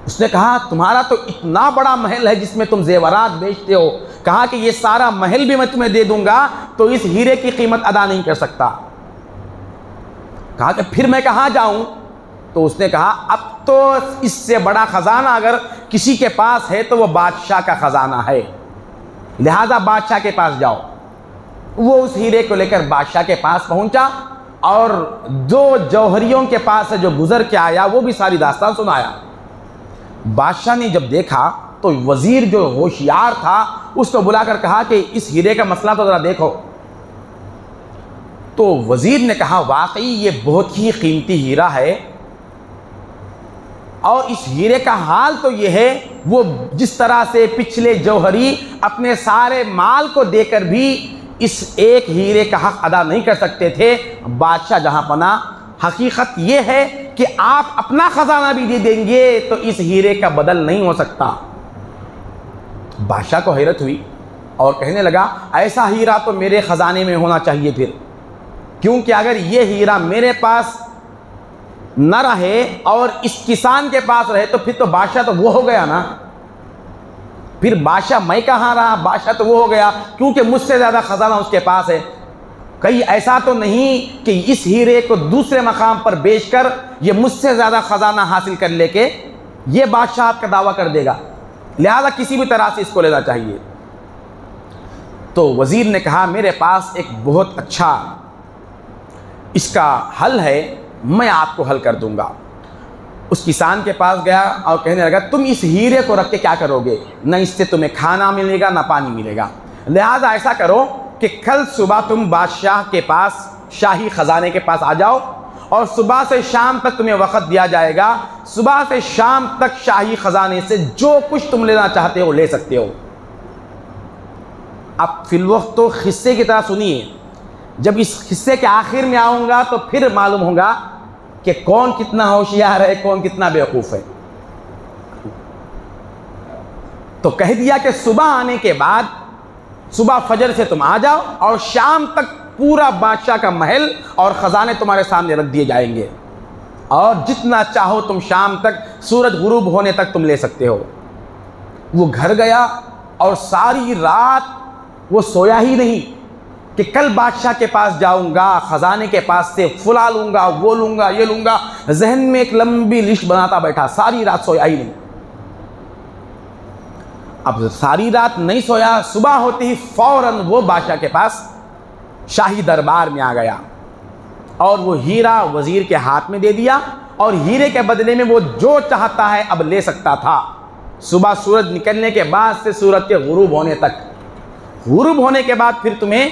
اس نے کہا تمہارا تو اتنا بڑا محل ہے جس میں تم زیورات بیچتے ہو، کہا کہ یہ سارا محل بھی میں تمہیں دے دوں گا تو اس ہیرے کی قیمت ادا نہیں کر سکتا۔ کہا کہ پھر میں کہاں جاؤں؟ تو اس نے کہا اب تو اس سے بڑا خزانہ اگر کسی کے پاس ہے تو وہ بادشاہ کا خزانہ ہے، لہذا بادشاہ کے پاس جاؤ۔ وہ اس ہیرے کو لے کر بادشاہ کے پاس پہنچا اور جو جوہریوں کے پاس سے جو گزر کے آیا وہ بھی ساری داستان سنایا۔ بادشاہ نے جب دیکھا تو وزیر جو ہوشیار تھا اس کو بلا کر کہا کہ اس ہیرے کا مسئلہ تو ذرا دیکھو. تو وزیر نے کہا واقعی یہ بہت ہی قیمتی ہیرا ہے، اور اس ہیرے کا حال تو یہ ہے وہ جس طرح سے پچھلے جوہری اپنے سارے مال کو دے کر بھی اس ایک ہیرے کا حق ادا نہیں کر سکتے تھے. بادشاہ جہاں پناہ حقیقت یہ ہے کہ آپ اپنا خزانہ بھی دے دیں گے تو اس ہیرے کا بدل نہیں ہو سکتا. بادشاہ کو حیرت ہوئی اور کہنے لگا ایسا ہیرا تو میرے خزانے میں ہونا چاہیے پھر، کیونکہ اگر یہ ہیرا میرے پاس نہ رہے اور اس کسان کے پاس رہے تو پھر تو بادشاہ تو وہ ہو گیا نا. پھر بادشاہ میں کہاں رہا، بادشاہ تو وہ ہو گیا کیونکہ مجھ سے زیادہ خزانہ اس کے پاس ہے. کہیں ایسا تو نہیں کہ اس ہیرے کو دوسرے مقام پر بیچ کر یہ مجھ سے زیادہ خزانہ حاصل کر لے کے یہ بادشاہت کا دعویٰ کر دے گا، لہذا کسی بھی طرح سے اس کو لینا چاہیے. تو وزیر نے کہا میرے پاس ایک بہت اچھا اس کا حل ہے، میں آپ کو حل کر دوں گا. اس کسان کے پاس گیا اور کہنے لگا تم اس ہیرے کو رکھ کے کیا کرو گے؟ نہ اس سے تمہیں کھانا ملے گا نہ پانی ملے گا، لہذا ایسا کرو کہ کل صبح تم بادشاہ کے پاس شاہی خزانے کے پاس آ جاؤ اور صبح سے شام تک تمہیں وقت دیا جائے گا. صبح سے شام تک شاہی خزانے سے جو کچھ تم لینا چاہتے ہو لے سکتے ہو. اب فی الوقت تو قصے کی طرح سنیے، جب اس قصے کے آخر میں آؤں گا تو پھر معلوم ہوگا کہ کون کتنا ہوشیار ہے کون کتنا بیوقوف ہے. تو کہہ دیا کہ صبح آنے کے بعد صبح فجر سے تم آ جاؤ اور شام تک پورا بادشاہ کا محل اور خزانے تمہارے سامنے رکھ دیے جائیں گے، اور جتنا چاہو تم شام تک سورج غروب ہونے تک تم لے سکتے ہو. وہ گھر گیا اور ساری رات وہ سویا ہی نہیں کہ کل بادشاہ کے پاس جاؤں گا، خزانے کے پاس سے فلاں لوں گا، وہ لوں گا، یہ لوں گا. ذہن میں ایک لمبی لسٹ بناتا بیٹھا، ساری رات سویا ہی نہیں. اب ساری رات نہیں سویا، صبح ہوتے ہی فوراً وہ بادشاہ کے پاس شاہی دربار میں آ گیا اور وہ ہیرا وزیر کے ہاتھ میں دے دیا، اور ہیرے کے بدلے میں وہ جو چاہتا ہے اب لے سکتا تھا. صبح سورج نکلنے کے بعد سے سورج کے غروب ہونے تک، غروب ہونے کے بعد پھر تمہیں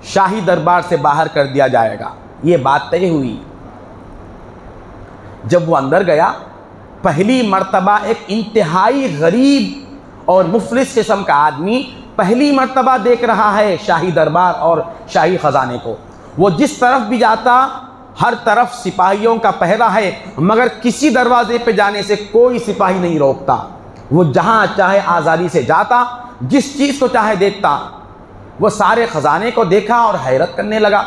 شاہی دربار سے باہر کر دیا جائے گا. یہ بات طے ہوئی. جب وہ اندر گیا پہلی مرتبہ ایک انتہائی غریب اور مفلس قسم کا آدمی پہلی مرتبہ دیکھ رہا ہے شاہی دربار اور شاہی خزانے کو. وہ جس طرف بھی جاتا ہر طرف سپاہیوں کا پہرا ہے، مگر کسی دروازے پہ جانے سے کوئی سپاہی نہیں روکتا. وہ جہاں چاہے آزادی سے جاتا، جس چیز کو چاہے دیکھتا. وہ سارے خزانے کو دیکھا اور حیرت کرنے لگا.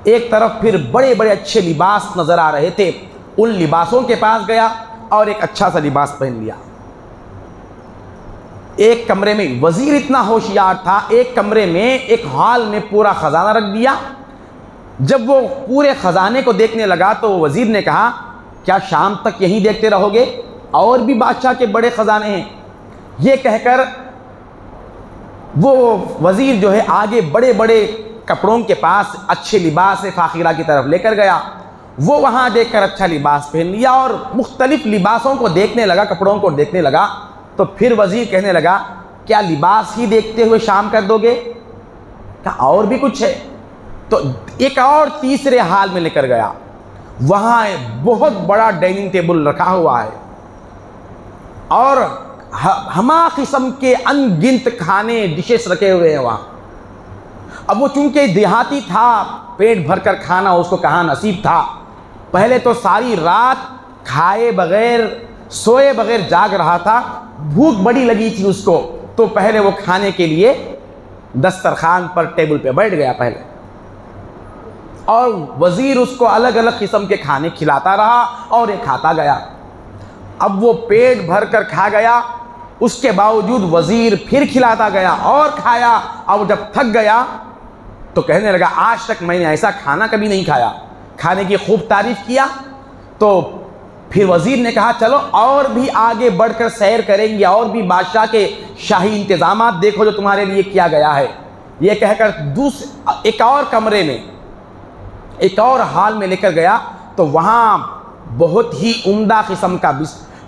ایک طرف پھر بڑے بڑے اچھے لباس نظر آ رہے تھے، ان لباسوں کے پاس گیا اور ایک اچھا سا لباس پہن لیا. ایک کمرے میں وزیر اتنا ہوشیار تھا، ایک کمرے میں ایک ہال میں پورا خزانہ رکھ دیا. جب وہ پورے خزانے کو دیکھنے لگا تو وزیر نے کہا کیا شام تک یہی دیکھتے رہو گے؟ اور بھی بادشاہ کے بڑے خزانے ہیں. یہ کہہ کر وہ وزیر جو ہے آگے بڑے بڑے کپڑوں کے پاس اچھے لباس فاخرہ کی طرف لے کر گیا. وہ وہاں دیکھ کر اچھا لباس پہن لیا اور مختلف لباسوں کو دیکھنے لگا، کپڑوں کو دیکھنے لگا. تو پھر وزیر کہنے لگا کیا لباس ہی دیکھتے ہوئے شام کر دو گے؟ کیا اور بھی کچھ ہے؟ تو ایک اور تیسرے حال میں لے کر گیا. وہاں بہت بڑا ڈائننگ ٹیبل رکھا ہوا ہے اور ہما قسم کے ان گنت کھانے ڈشز رکھے ہوئے ہیں وہاں. اب وہ چونکہ دیہاتی تھا، پیٹ بھر کر کھانا اس کو کہاں نصیب تھا. پہلے تو ساری رات کھائے بغیر سوئے بغیر جاگ رہا تھا، بھوک بڑی لگی تھی اس کو. تو پہلے وہ کھانے کے لیے دسترخوان پر ٹیبل پہ بیٹھ گیا پہلے، اور وزیر اس کو الگ الگ قسم کے کھانے کھلاتا رہا اور یہ کھاتا گیا. اب وہ پیٹ بھر کر کھا گیا، اس کے باوجود وزیر پھر کھلاتا گیا اور کھایا. اب جب تھک گیا تو کہنے لگا آج تک میں نے ایسا کھانا کبھی نہیں کھایا. کھانے کی خوب تعریف کیا. تو پھر وزیر نے کہا چلو اور بھی آگے بڑھ کر سیر کریں گے، اور بھی بادشاہ کے شاہی انتظامات دیکھو جو تمہارے لیے کیا گیا ہے. یہ کہہ کر ایک اور کمرے میں ایک اور حال میں لے کر گیا. تو وہاں بہت ہی عمدہ قسم کا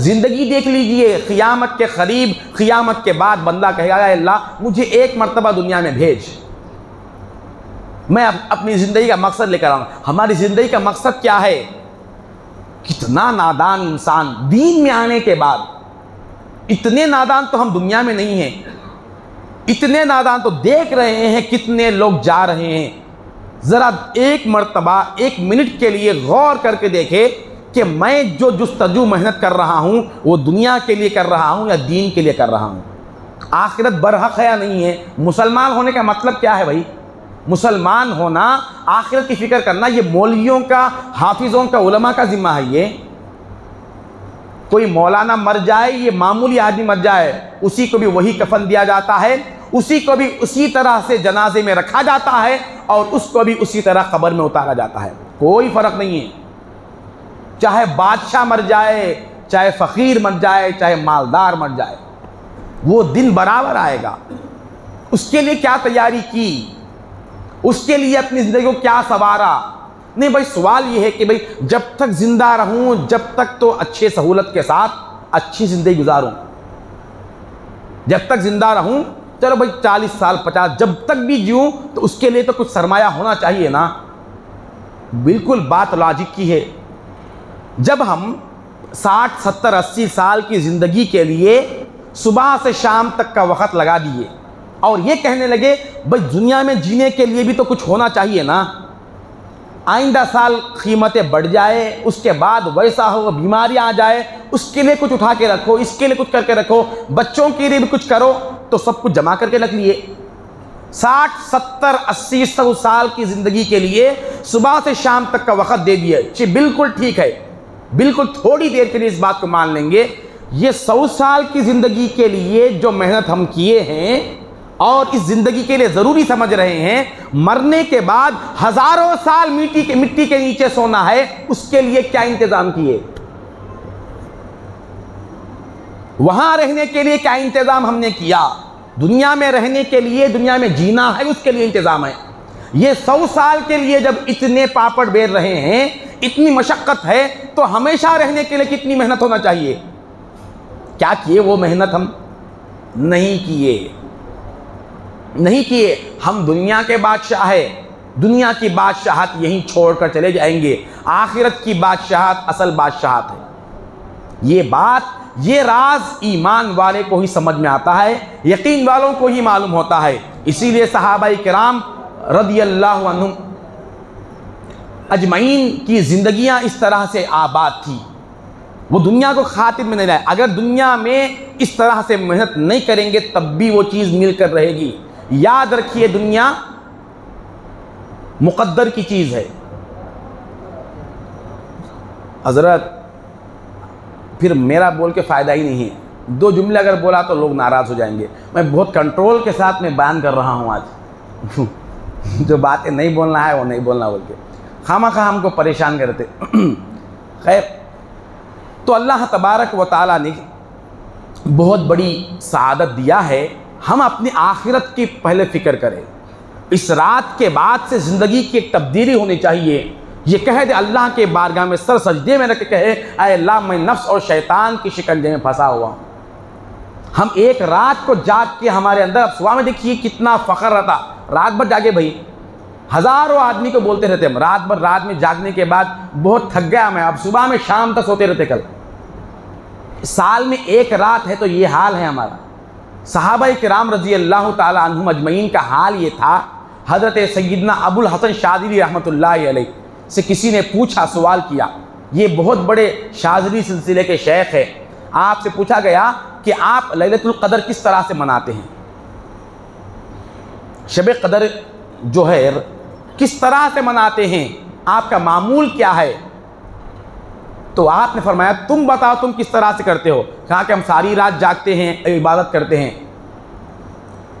زندگی دیکھ لیجئے، قیامت کے قریب، قیامت کے بعد بندہ کہے گا اے اللہ مجھے ایک مرتبہ دنیا میں بھیج، میں اپنی زندگی کا مقصد لے کر آؤں۔ ہماری زندگی کا مقصد کیا ہے؟ کتنا نادان انسان دین میں آنے کے بعد، اتنے نادان تو ہم دنیا میں نہیں ہیں، اتنے نادان تو دیکھ رہے ہیں کتنے لوگ جا رہے ہیں۔ ذرا ایک مرتبہ ایک منٹ کے لیے غور کر کے دیکھے کہ میں جو جستجو محنت کر رہا ہوں وہ دنیا کے لیے کر رہا ہوں یا دین کے لیے کر رہا ہوں؟ آخرت برحق ہے یا نہیں ہے؟ مسلمان ہونے کا مطلب کیا ہے بھائی؟ مسلمان ہونا، آخرت کی فکر کرنا، یہ مولویوں کا، حافظوں کا، علماء کا ذمہ ہے۔ یہ کوئی مولانا مر جائے، یہ معمولی آدمی مر جائے، اسی کو بھی وہی کفن دیا جاتا ہے، اسی کو بھی اسی طرح سے جنازے میں رکھا جاتا ہے، اور اس کو بھی اسی طرح قبر میں اتارا جاتا ہے، کوئی فرق نہیں ہے۔ چاہے بادشاہ مر جائے، چاہے فقیر مر جائے، چاہے مالدار مر جائے، وہ دن برابر آئے گا۔ اس کے لیے کیا تیاری کی؟ اس کے لیے اپنی زندگی کو کیا سنوارا؟ نہیں بھائی، سوال یہ ہے کہ بھائی جب تک زندہ رہوں، جب تک تو اچھے سہولت کے ساتھ اچھی زندگی گزاروں، جب تک زندہ رہوں، چلو بھائی 40 سال 50، جب تک بھی جیوں تو اس کے لیے تو کچھ سرمایہ ہونا چاہیے نا۔ بالکل بات لاجک کی ہے۔ جب ہم 60 70 80 سال کی زندگی کے لیے صبح سے شام تک کا وقت لگا دیے اور یہ کہنے لگے بھائی دنیا میں جینے کے لیے بھی تو کچھ ہونا چاہیے نا، آئندہ سال قیمتیں بڑھ جائے، اس کے بعد ویسا ہو، بیماریاں آ جائے، اس کے لیے کچھ اٹھا کے رکھو، اس کے لیے کچھ کر کے رکھو، بچوں کے لیے بھی کچھ کرو، تو سب کچھ جمع کر کے رکھ لیے۔ 60 70 80 100 سال کی زندگی کے لیے صبح سے شام تک کا وقت دے دیے، بالکل ٹھیک ہے، بالکل تھوڑی دیر کے لیے اس بات کو مان لیں گے۔ یہ 100 سال کی زندگی کے لیے جو محنت ہم کیے ہیں اور اس زندگی کے لیے ضروری سمجھ رہے ہیں، مرنے کے بعد ہزاروں سال مٹی کے نیچے سونا ہے، اس کے لیے کیا انتظام کیے؟ وہاں رہنے کے لیے کیا انتظام ہم نے کیا؟ دنیا میں رہنے کے لیے، دنیا میں جینا ہے، اس کے لیے انتظام ہے۔ یہ 100 سال کے لیے جب اتنے پاپڑ بیل رہے ہیں، اتنی مشقت ہے، تو ہمیشہ رہنے کے لیے کتنی محنت ہونا چاہیے؟ کیا کیے وہ محنت؟ ہم نہیں کیے۔ ہم دنیا کے بادشاہ ہیں، دنیا کی بادشاہت یہیں چھوڑ کر چلے جائیں گے، آخرت کی بادشاہت اصل بادشاہت ہے۔ یہ بات، یہ راز ایمان والے کو ہی سمجھ میں آتا ہے، یقین والوں کو ہی معلوم ہوتا ہے۔ اسی لیے صحابہ کرام رضی اللہ عنہم اجمعین کی زندگیاں اس طرح سے آباد تھی، وہ دنیا کو خاطر میں نہیں لائے۔ اگر دنیا میں اس طرح سے محنت نہیں کریں گے تب بھی وہ چیز مل کر رہے گی۔ یاد رکھیے دنیا مقدر کی چیز ہے۔ حضرت پھر میرا بول کے فائدہ ہی نہیں ہے، 2 جملے اگر بولا تو لوگ ناراض ہو جائیں گے۔ میں بہت کنٹرول کے ساتھ میں بیان کر رہا ہوں آج، جو باتیں نہیں بولنا ہے وہ نہیں بولنا بول کے خواہ ہم کو پریشان کرتے۔ خیر، تو اللہ تبارک و تعالیٰ نے بہت بڑی سعادت دیا ہے۔ ہم اپنی آخرت کی پہلے فکر کریں۔ اس رات کے بعد سے زندگی کی ایک تبدیلی ہونی چاہیے۔ یہ کہہ دے اللہ کے بارگاہ میں سر سجدے میں رکھ کے کہے اے اللہ میں نفس اور شیطان کی شکنجے میں پھنسا ہوا ہوں۔ ہم ایک رات کو جاگ کے ہمارے اندر، اب صبح میں دیکھیے کتنا فخر رہتا، رات بھر جاگے بھائی، ہزاروں آدمی کو بولتے رہتے ہم رات بھر، رات میں جاگنے کے بعد بہت تھک گیا میں، اب صبح میں شام تک سوتے رہتے۔ کل سال میں ایک رات ہے تو یہ حال ہے ہمارا۔ صحابہ کرام رضی اللہ تعالی عنہم اجمعین کا حال یہ تھا۔ حضرت سیدنا ابو الحسن شاذلی رحمۃ اللہ علیہ سے کسی نے پوچھا، سوال کیا، یہ بہت بڑے شاذلی سلسلے کے شیخ ہیں، آپ سے پوچھا گیا کہ آپ لیلۃ القدر کس طرح سے مناتے ہیں؟ شب قدر جو ہے کس طرح سے مناتے ہیں، آپ کا معمول کیا ہے؟ تو آپ نے فرمایا تم بتاؤ تم کس طرح سے کرتے ہو؟ کہا کہ ہم ساری رات جاگتے ہیں، عبادت کرتے ہیں۔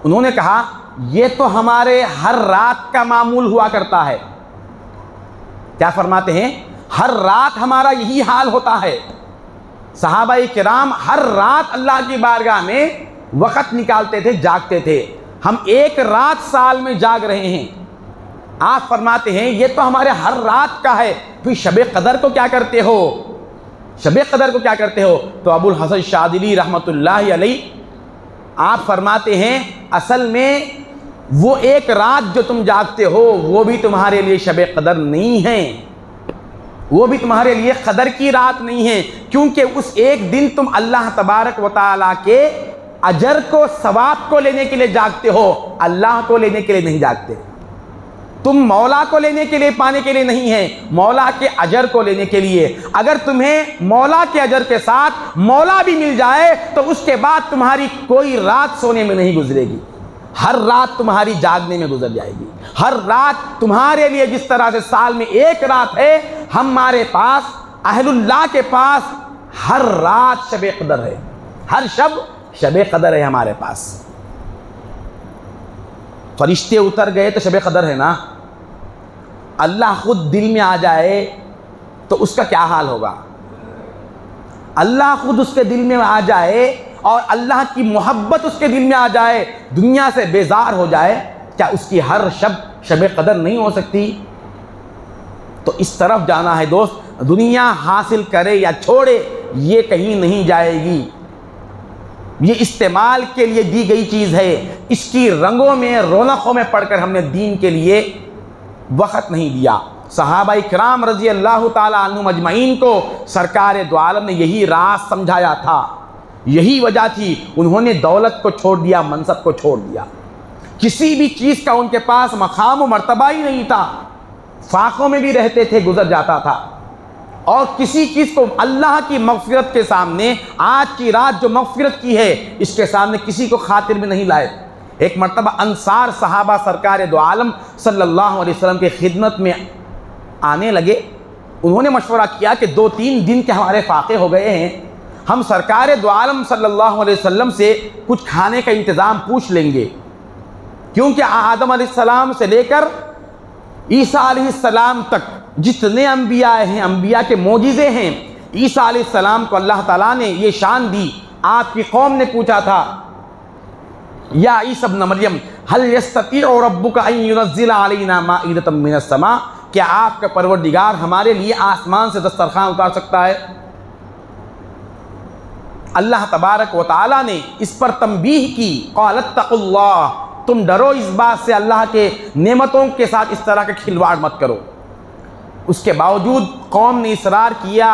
انہوں نے کہا یہ تو ہمارے ہر رات کا معمول ہوا کرتا ہے۔ کیا فرماتے ہیں؟ ہر رات ہمارا یہی حال ہوتا ہے۔ صحابہ کرام ہر رات اللہ کی بارگاہ میں وقت نکالتے تھے، جاگتے تھے۔ ہم ایک رات سال میں جاگ رہے ہیں، آپ فرماتے ہیں یہ تو ہمارے ہر رات کا ہے، پھر شب قدر کو کیا کرتے ہو؟ شب قدر کو کیا کرتے ہو؟ تو ابو الحسن شاذلی رحمۃ اللہ علیہ آپ فرماتے ہیں اصل میں وہ ایک رات جو تم جاگتے ہو وہ بھی تمہارے لیے شب قدر نہیں ہے، وہ بھی تمہارے لیے قدر کی رات نہیں ہے، کیونکہ اس ایک دن تم اللہ تبارک و تعالیٰ کے اجر کو ثواب کو لینے کے لیے جاگتے ہو، اللہ کو لینے کے لیے نہیں جاگتے۔ تم مولا کو لینے کے لیے پانے کے لیے نہیں ہے، مولا کے اجر کو لینے کے لیے۔ اگر تمہیں مولا کے اجر کے ساتھ مولا بھی مل جائے تو اس کے بعد تمہاری کوئی رات سونے میں نہیں گزرے گی، ہر رات تمہاری جاگنے میں گزر جائے گی۔ ہر رات تمہارے لیے جس طرح سے سال میں ایک رات ہے، ہمارے پاس اہل اللہ کے پاس ہر رات شب قدر ہے، ہر شب شب قدر ہے ہمارے پاس۔ فرشتے اتر گئے تو شب قدر ہے نا، اللہ خود دل میں آ جائے تو اس کا کیا حال ہوگا؟ اللہ خود اس کے دل میں آ جائے اور اللہ کی محبت اس کے دل میں آ جائے، دنیا سے بیزار ہو جائے، کیا اس کی ہر شب قدر نہیں ہو سکتی؟ تو اس طرف جانا ہے دوست، دنیا حاصل کرے یا چھوڑے یہ کہیں نہیں جائے گی، یہ استعمال کے لیے دی گئی چیز ہے، اس کی رنگوں میں رونقوں میں پڑھ کر ہم نے دین کے لیے وقت نہیں دیا۔ صحابہ کرام رضی اللہ تعالیٰ عنہم اجمعین کو سرکار دو عالم نے یہی راز سمجھایا تھا، یہی وجہ تھی انہوں نے دولت کو چھوڑ دیا، منصب کو چھوڑ دیا، کسی بھی چیز کا ان کے پاس مقام و مرتبہ ہی نہیں تھا، فاقوں میں بھی رہتے تھے، گزر جاتا تھا، اور کسی چیز کو اللہ کی مغفرت کے سامنے، آج کی رات جو مغفرت کی ہے اس کے سامنے کسی کو خاطر میں نہیں لائے۔ ایک مرتبہ انصار صحابہ سرکار دو عالم صلی اللہ علیہ وسلم کے خدمت میں آنے لگے، انہوں نے مشورہ کیا کہ 2-3 دن کے ہمارے فاقے ہو گئے ہیں، ہم سرکار دو عالم صلی اللہ علیہ وسلم سے کچھ کھانے کا انتظام پوچھ لیں گے، کیونکہ آدم علیہ السلام سے لے کر عیسیٰ علیہ السلام تک جتنے انبیاء ہیں، انبیاء کے معجزے ہیں، عیسیٰ علیہ السلام کو اللہ تعالیٰ نے یہ شان دی۔ آپ کی قوم نے پوچھا تھا یا عیسی ابن مریم هل يستطيع ربك ان ينزل علينا مائدة من السماء، کیا آپ کا پروردگار ہمارے لیے آسمان سے دسترخوان اتار سکتا ہے؟ اللہ تبارک و تعالیٰ نے اس پر تنبیہ کی، قال اتقوا اللہ، تم ڈرو اس بات سے، اللہ کے نعمتوں کے ساتھ اس طرح کا کھلواڑ مت کرو۔ اس کے باوجود قوم نے اصرار کیا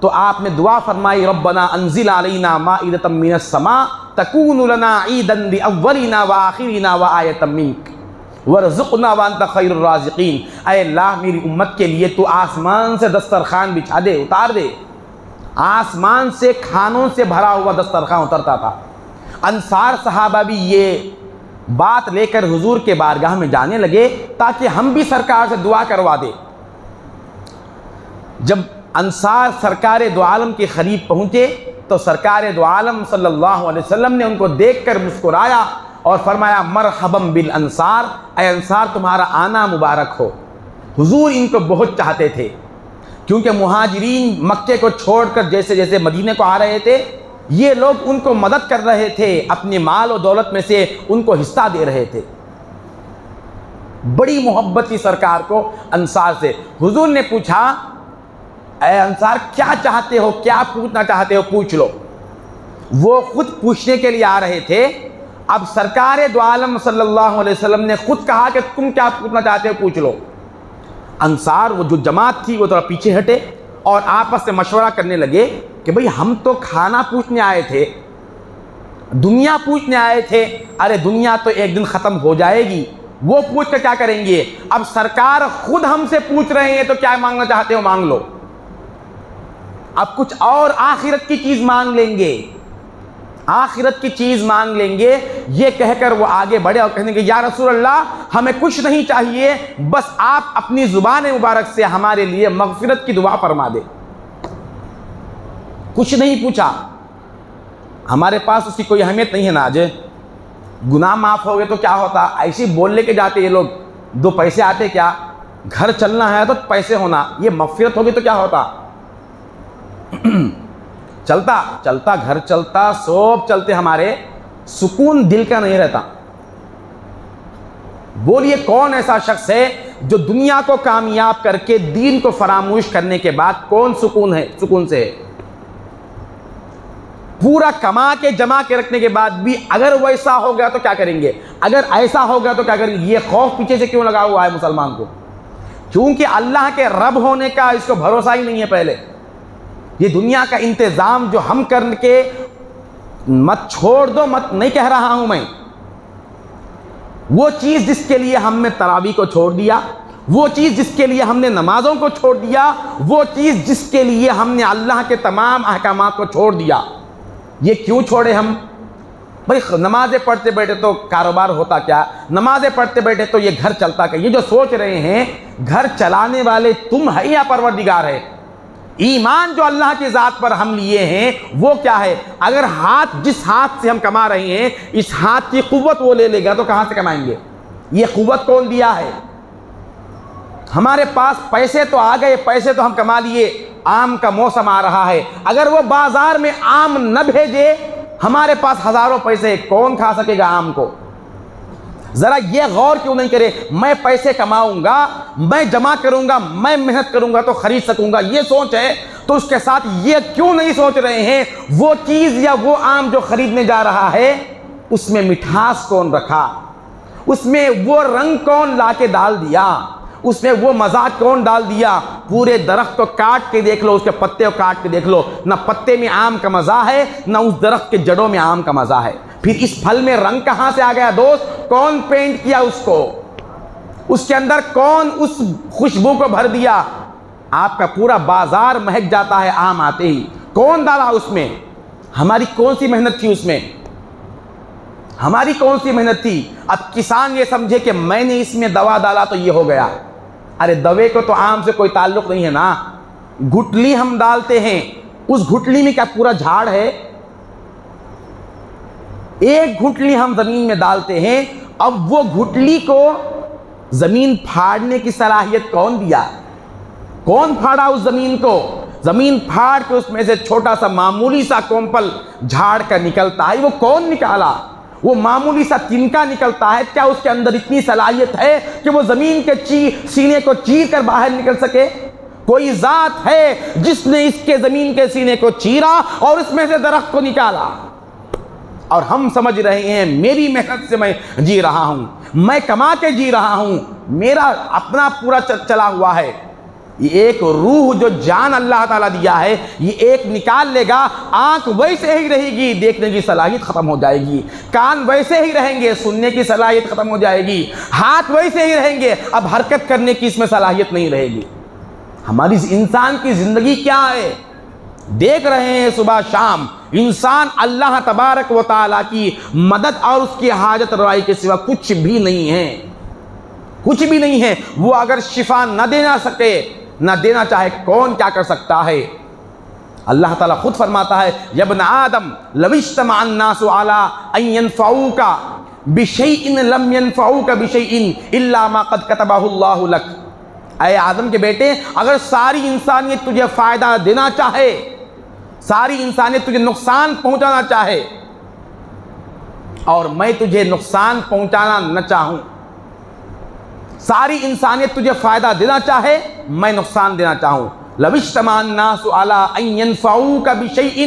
تو آپ نے دعا فرمائی، ربنا انزل علینا مائدۃ من السماء تکون لنا عیدا لاولنا وآخرنا وآیۃ منک وارزقنا وانت خیر الرازقین۔ اے اللہ میری امت کے لیے تو آسمان سے دسترخوان بچھا دے، اتار دے، آسمان سے کھانوں سے بھرا ہوا دسترخوان اترتا تھا۔ انصار صحابہ بھی یہ بات لے کر حضور کے بارگاہ میں جانے لگے تاکہ ہم بھی سرکار سے دعا کروا دے۔ جب انصار سرکار دو عالم کے قریب پہنچے تو سرکار دو عالم صلی اللہ علیہ وسلم نے ان کو دیکھ کر مسکرایا اور فرمایا، مرحبا بالانصار، اے انصار تمہارا آنا مبارک ہو۔ حضور ان کو بہت چاہتے تھے، کیونکہ مہاجرین مکے کو چھوڑ کر جیسے جیسے مدینے کو آ رہے تھے، یہ لوگ ان کو مدد کر رہے تھے، اپنے مال و دولت میں سے ان کو حصہ دے رہے تھے۔ بڑی محبت تھی سرکار کو انصار سے۔ حضور نے پوچھا، اے انصار کیا چاہتے ہو، کیا پوچھنا چاہتے ہو، پوچھ لو۔ وہ خود پوچھنے کے لیے آ رہے تھے، اب سرکار دو عالم صلی اللہ علیہ وسلم نے خود کہا کہ تم کیا پوچھنا چاہتے ہو، پوچھ لو۔ انصار وہ جو جماعت تھی وہ تھوڑا پیچھے ہٹے اور آپس میں مشورہ کرنے لگے کہ بھئی ہم تو کھانا پوچھنے آئے تھے، دنیا پوچھنے آئے تھے، ارے دنیا تو ایک دن ختم ہو جائے گی، وہ پوچھ کر کیا کریں گے؟ اب سرکار خود ہم سے پوچھ رہے ہیں تو کیا مانگنا چاہتے ہو مانگ لو، اب کچھ اور آخرت کی چیز مانگ لیں گے، آخرت کی چیز مانگ لیں گے۔ یہ کہہ کر وہ آگے بڑھے اور کہنے کہ یا رسول اللہ ہمیں کچھ نہیں چاہیے، بس آپ اپنی زبان مبارک سے ہمارے لیے مغفرت کی دعا فرما دے۔ کچھ نہیں پوچھا، ہمارے پاس اس کی کوئی اہمیت نہیں ہے نا، آج گناہ معاف ہو گئے تو کیا ہوتا، ایسے بول لے کے جاتے یہ لوگ، 2 پیسے آتے کیا، گھر چلنا ہے تو پیسے ہونا، یہ مغفرت ہوگی تو کیا ہوتا، چلتا چلتا گھر چلتا، سب چلتے، ہمارے سکون دل کا نہیں رہتا۔ بولیے کون ایسا شخص ہے جو دنیا کو کامیاب کر کے دین کو فراموش کرنے کے بعد کون سکون سے ہے؟ پورا کما کے جمع کے رکھنے کے بعد بھی اگر ویسا ہو گیا تو کیا کریں گے، اگر ایسا ہو گیا تو کیا کریں گے؟ یہ خوف پیچھے سے کیوں لگا ہوا ہے مسلمان کو؟ کیونکہ اللہ کے رب ہونے کا اس کو بھروسہ ہی نہیں ہے پہلے۔ یہ دنیا کا انتظام جو ہم کر کے مت چھوڑ دو، مت نہیں کہہ رہا ہوں میں، وہ چیز جس کے لیے ہم نے تراویح کو چھوڑ دیا، وہ چیز جس کے لیے ہم نے نمازوں کو چھوڑ دیا، وہ چیز جس کے لیے ہم نے اللہ کے تمام احکامات کو چھوڑ دیا، یہ کیوں چھوڑے ہم؟ بھائی نمازیں پڑھتے بیٹھے تو کاروبار ہوتا کیا، نمازیں پڑھتے بیٹھے تو یہ گھر چلتا کیا؟ یہ جو سوچ رہے ہیں گھر چلانے والے تم ہے یا پروردگار ہے؟ ایمان جو اللہ کی ذات پر ہم لیے ہیں وہ کیا ہے؟ اگر جس ہاتھ سے ہم کما رہے ہیں اس ہاتھ کی قوت وہ لے لے گا تو کہاں سے کمائیں گے؟ یہ قوت کون دیا ہے؟ ہمارے پاس پیسے تو آ گئے، پیسے تو ہم کما لیے، آم کا موسم آ رہا ہے، اگر وہ بازار میں آم نہ بھیجے، ہمارے پاس ہزاروں پیسے، کون کھا سکے گا آم کو؟ ذرا یہ غور کیوں نہیں کرے؟ میں پیسے کماؤں گا، میں جمع کروں گا، میں محنت کروں گا تو خرید سکوں گا، یہ سوچ ہے تو اس کے ساتھ یہ کیوں نہیں سوچ رہے ہیں وہ چیز یا وہ آم جو خریدنے جا رہا ہے اس میں مٹھاس کون رکھا، اس میں وہ رنگ کون لا کے ڈال دیا، اس میں وہ مزاج کون ڈال دیا؟ پورے درخت کو کاٹ کے دیکھ لو، اس کے پتے کو کاٹ کے دیکھ لو، نہ پتے میں آم کا مزہ ہے نہ اس درخت کے جڑوں میں آم کا مزہ ہے۔ پھر اس پھل میں رنگ کہاں سے آ گیا دوست؟ کون پینٹ کیا اس کو؟ اس کے اندر کون اس خوشبو کو بھر دیا؟ آپ کا پورا بازار مہک جاتا ہے آم آتے ہی، کون ڈالا اس میں؟ ہماری کون سی محنت تھی اس میں؟ ہماری کون سی محنت تھی؟ اب کسان یہ سمجھے کہ میں نے اس میں دوا ڈالا تو یہ ہو گیا، ارے دوے کو تو آم سے کوئی تعلق نہیں ہے نا، گھٹلی ہم ڈالتے ہیں، اس گھٹلی میں کیا پورا جھاڑ ہے؟ ایک گھٹلی ہم زمین میں ڈالتے ہیں، اب وہ گھٹلی کو زمین پھاڑنے کی صلاحیت کون دیا؟ کون پھاڑا اس زمین کو؟ زمین پھاڑ کے اس میں سے چھوٹا سا معمولی سا کومپل جھاڑ کا نکلتا ہے، وہ کون نکالا؟ وہ معمولی سا تنکا نکلتا ہے، کیا اس کے اندر اتنی صلاحیت ہے کہ وہ زمین کے سینے کو چیر کر باہر نکل سکے؟ کوئی ذات ہے جس نے اس کے زمین کے سینے کو چیرا اور اس میں سے درخت کو نکالا، اور ہم سمجھ رہے ہیں میری محنت سے میں جی رہا ہوں، میں کما کے جی رہا ہوں، میرا اپنا پورا چلا ہوا ہے۔ یہ ایک روح جو جان اللہ تعالیٰ دیا ہے، یہ ایک نکال لے گا، آنکھ ویسے ہی رہے گی، دیکھنے کی صلاحیت ختم ہو جائے گی، کان ویسے ہی رہیں گے، سننے کی صلاحیت ختم ہو جائے گی، ہاتھ ویسے ہی رہیں گے، اب حرکت کرنے کی اس میں صلاحیت نہیں رہے گی۔ ہماری انسان کی زندگی کیا ہے؟ دیکھ رہے ہیں صبح شام انسان اللہ تبارک و تعالیٰ کی مدد اور اس کی حاجت روائی کے سوا کچھ بھی نہیں ہے، کچھ بھی نہیں ہے۔ وہ اگر شفا نہ دینا سکے، نہ دینا چاہے، کون کیا کر سکتا ہے؟ اللہ تعالیٰ خود فرماتا ہے یا ابن آدم لو اجتمع الناس على ان ينفعوك بشيء لم ينفعوك بشيء الا ما قد كتبه الله لك۔ اے آدم کے بیٹے، اگر ساری انسانیت تجھے فائدہ دینا چاہے، ساری انسانیت تجھے نقصان پہنچانا چاہے اور میں تجھے نقصان پہنچانا نہ چاہوں، ساری انسانیت تجھے فائدہ دینا چاہے، میں نقصان دینا چاہوں، لو اجتمع الناس علی ان ينفعوک بشیء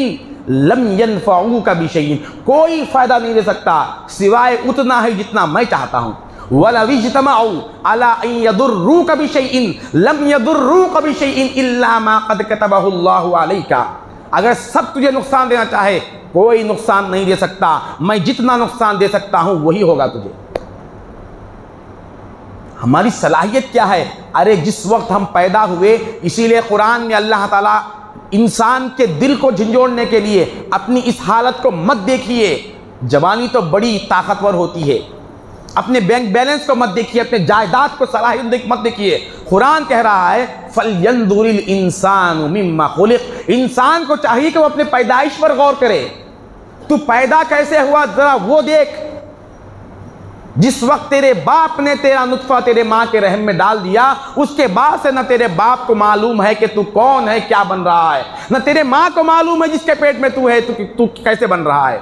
لم ينفعوک بشیء، کوئی فائدہ نہیں دے سکتا سوائے اتنا ہی جتنا میں چاہتا ہوں، وَلَوْ اجْتَمَعُوا عَلَىٰ أَن يَضُرُّوكَ بِشَيْءٍ لَمْ يَضُرُّوكَ بِشَيْءٍ إِلَّا مَا قَدْ كَتَبَهُ اللَّهُ عَلَيْكَ۔ اگر سب تجھے نقصان دینا چاہے کوئی نقصان نہیں دے سکتا، میں جتنا نقصان دے سکتا ہوں وہی ہوگا تجھے۔ ہماری صلاحیت کیا ہے؟ ارے جس وقت ہم پیدا ہوئے، اسی لیے قرآن میں اللہ تعالیٰ انسان کے دل کو جھنجھوڑنے کے لیے اپنی اس حالت کو مت دیکھیے، جوانی تو بڑی طاقتور ہوتی ہے، اپنے بینک بیلنس کو مت دیکھیے، اپنے جائیداد کو صلاحیت مت دیکھیے۔ قرآن کہہ رہا ہے فَلْيَنْظُرِ الْإِنسَانُ مِمَّا خُلِقَ، انسان کو چاہیے کہ وہ اپنے پیدائش پر غور کرے، تو پیدا کیسے ہوا ذرا وہ دیکھ۔ جس وقت تیرے باپ نے تیرا نطفہ تیرے ماں کے رحم میں ڈال دیا، اس کے بعد سے نہ تیرے باپ کو معلوم ہے کہ تو کون ہے، کیا بن رہا ہے، نہ تیرے ماں کو معلوم ہے جس کے پیٹ میں تو ہے تو کیسے بن رہا ہے۔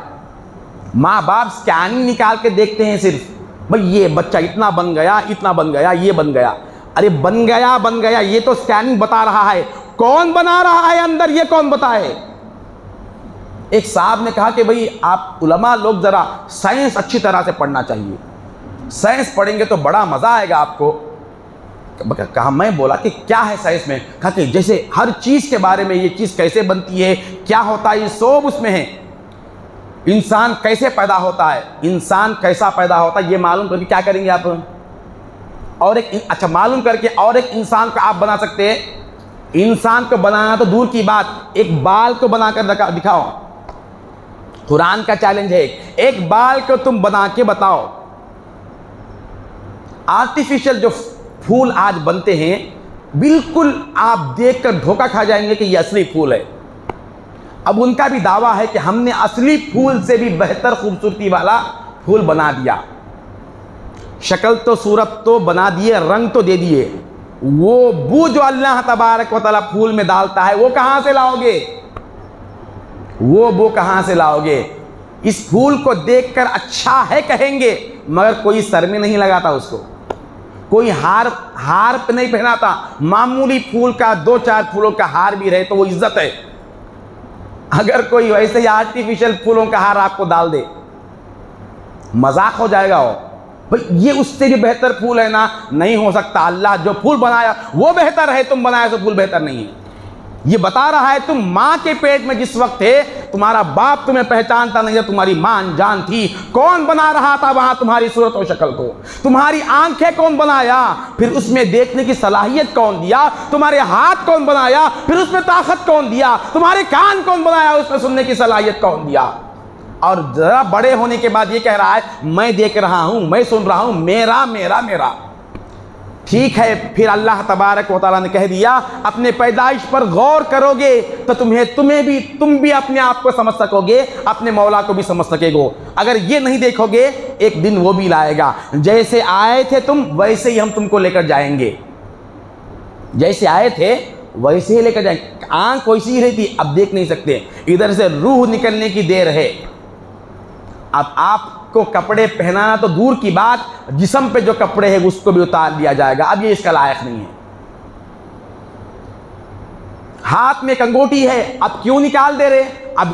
ماں باپ سکیننگ نکال کے دیکھتے ہیں صرف، بھئی یہ بچہ اتنا بن گیا، اتنا بن گیا، یہ بن گیا۔ ارے بن گیا یہ تو سکیننگ بتا رہا ہے، کون بنا رہا ہے اندر یہ کون بتائے؟ ایک صاحب نے کہا کہ بھئی آپ علماء لوگ ذرا سائنس اچھی طرح سے پڑھنا چاہیے، سائنس پڑھیں گے تو بڑا مزہ آئے گا آپ کو۔ کہا میں بولا کہ کیا ہے سائنس میں؟ کہا کہ جیسے ہر چیز کے بارے میں، یہ چیز کیسے بنتی ہے، کیا ہوتا ہے، یہ سب اس میں ہے۔ انسان کیسے پیدا ہوتا ہے، انسان کیسا پیدا ہوتا ہے، یہ معلوم کر کے کیا کریں گے آپ؟ اور ایک اچھا معلوم کر کے اور ایک انسان کو آپ بنا سکتے ہیں؟ انسان کو بنانا تو دور کی بات، ایک بال کو بنا کر دکھاؤ۔ قرآن کا چیلنج ہے، ایک بال کو تم بنا کے بتاؤ۔ آرٹیفیشل جو پھول آج بنتے ہیں، بالکل آپ دیکھ کر دھوکہ کھا جائیں گے کہ یہ اصلی پھول ہے۔ اب ان کا بھی دعویٰ ہے کہ ہم نے اصلی پھول سے بھی بہتر خوبصورتی والا پھول بنا دیا، شکل تو صورت تو بنا دیے، رنگ تو دے دیے، وہ بو جو اللہ تبارک و تعالیٰ پھول میں ڈالتا ہے وہ کہاں سے لاؤ گے؟ وہ بو کہاں سے لاؤ گے؟ اس پھول کو دیکھ کر اچھا ہے کہیں گے، مگر کوئی سر میں نہیں لگاتا اس کو، کوئی ہار پہ نہیں پہناتا۔ معمولی پھول کا 2-4 پھولوں کا ہار بھی رہے تو وہ عزت ہے۔ اگر کوئی ویسے ہی آرٹیفیشل پھولوں کا ہار آپ کو ڈال دے، مذاق ہو جائے گا۔ وہ بھئی یہ اس سے بھی بہتر پھول ہے نا، نہیں ہو سکتا۔ اللہ جو پھول بنایا وہ بہتر ہے، تم بنایا تو پھول بہتر نہیں ہے۔ یہ بتا رہا ہے تم ماں کے پیٹ میں جس وقت تھے، تمہارا باپ تمہیں پہچانتا نہیں تھا، تمہاری ماں انجان تھی۔ کون بنا رہا تھا وہاں تمہاری صورت و شکل کو؟ تمہاری آنکھیں کون بنایا؟ پھر اس میں دیکھنے کی صلاحیت کون دیا؟ تمہارے ہاتھ کون بنایا؟ پھر اس میں طاقت کون دیا؟ تمہارے کان کون بنایا؟ اس میں سننے کی صلاحیت کون دیا؟ اور ذرا بڑے ہونے کے بعد یہ کہہ رہا ہے میں دیکھ رہا ہوں، میں سن رہا ہوں، میرا میرا میرا۔ ٹھیک ہے، پھر اللہ تبارک و تعالیٰ نے کہہ دیا اپنے پیدائش پر غور کرو گے تو تم بھی اپنے آپ کو سمجھ سکو گے، اپنے مولا کو بھی سمجھ سکے گو۔ اگر یہ نہیں دیکھو گے ایک دن وہ بھی لائے گا، جیسے آئے تھے تم ویسے ہی ہم تم کو لے کر جائیں گے، جیسے آئے تھے ویسے ہی لے کر جائیں گے۔ آنکھ ویسی ہی رہتی، اب دیکھ نہیں سکتے، ادھر سے روح نکلنے کی دیر ہے۔ اب آپ کو کپڑے پہنانا تو دور کی بات، جسم پہ جو کپڑے ہیں اس کو بھی اتار دیا جائے گا، اب یہ اس کا لائق نہیں ہے۔ ہاتھ میں ایک انگوٹھی ہے، اب کیوں نکال دے رہے؟ اب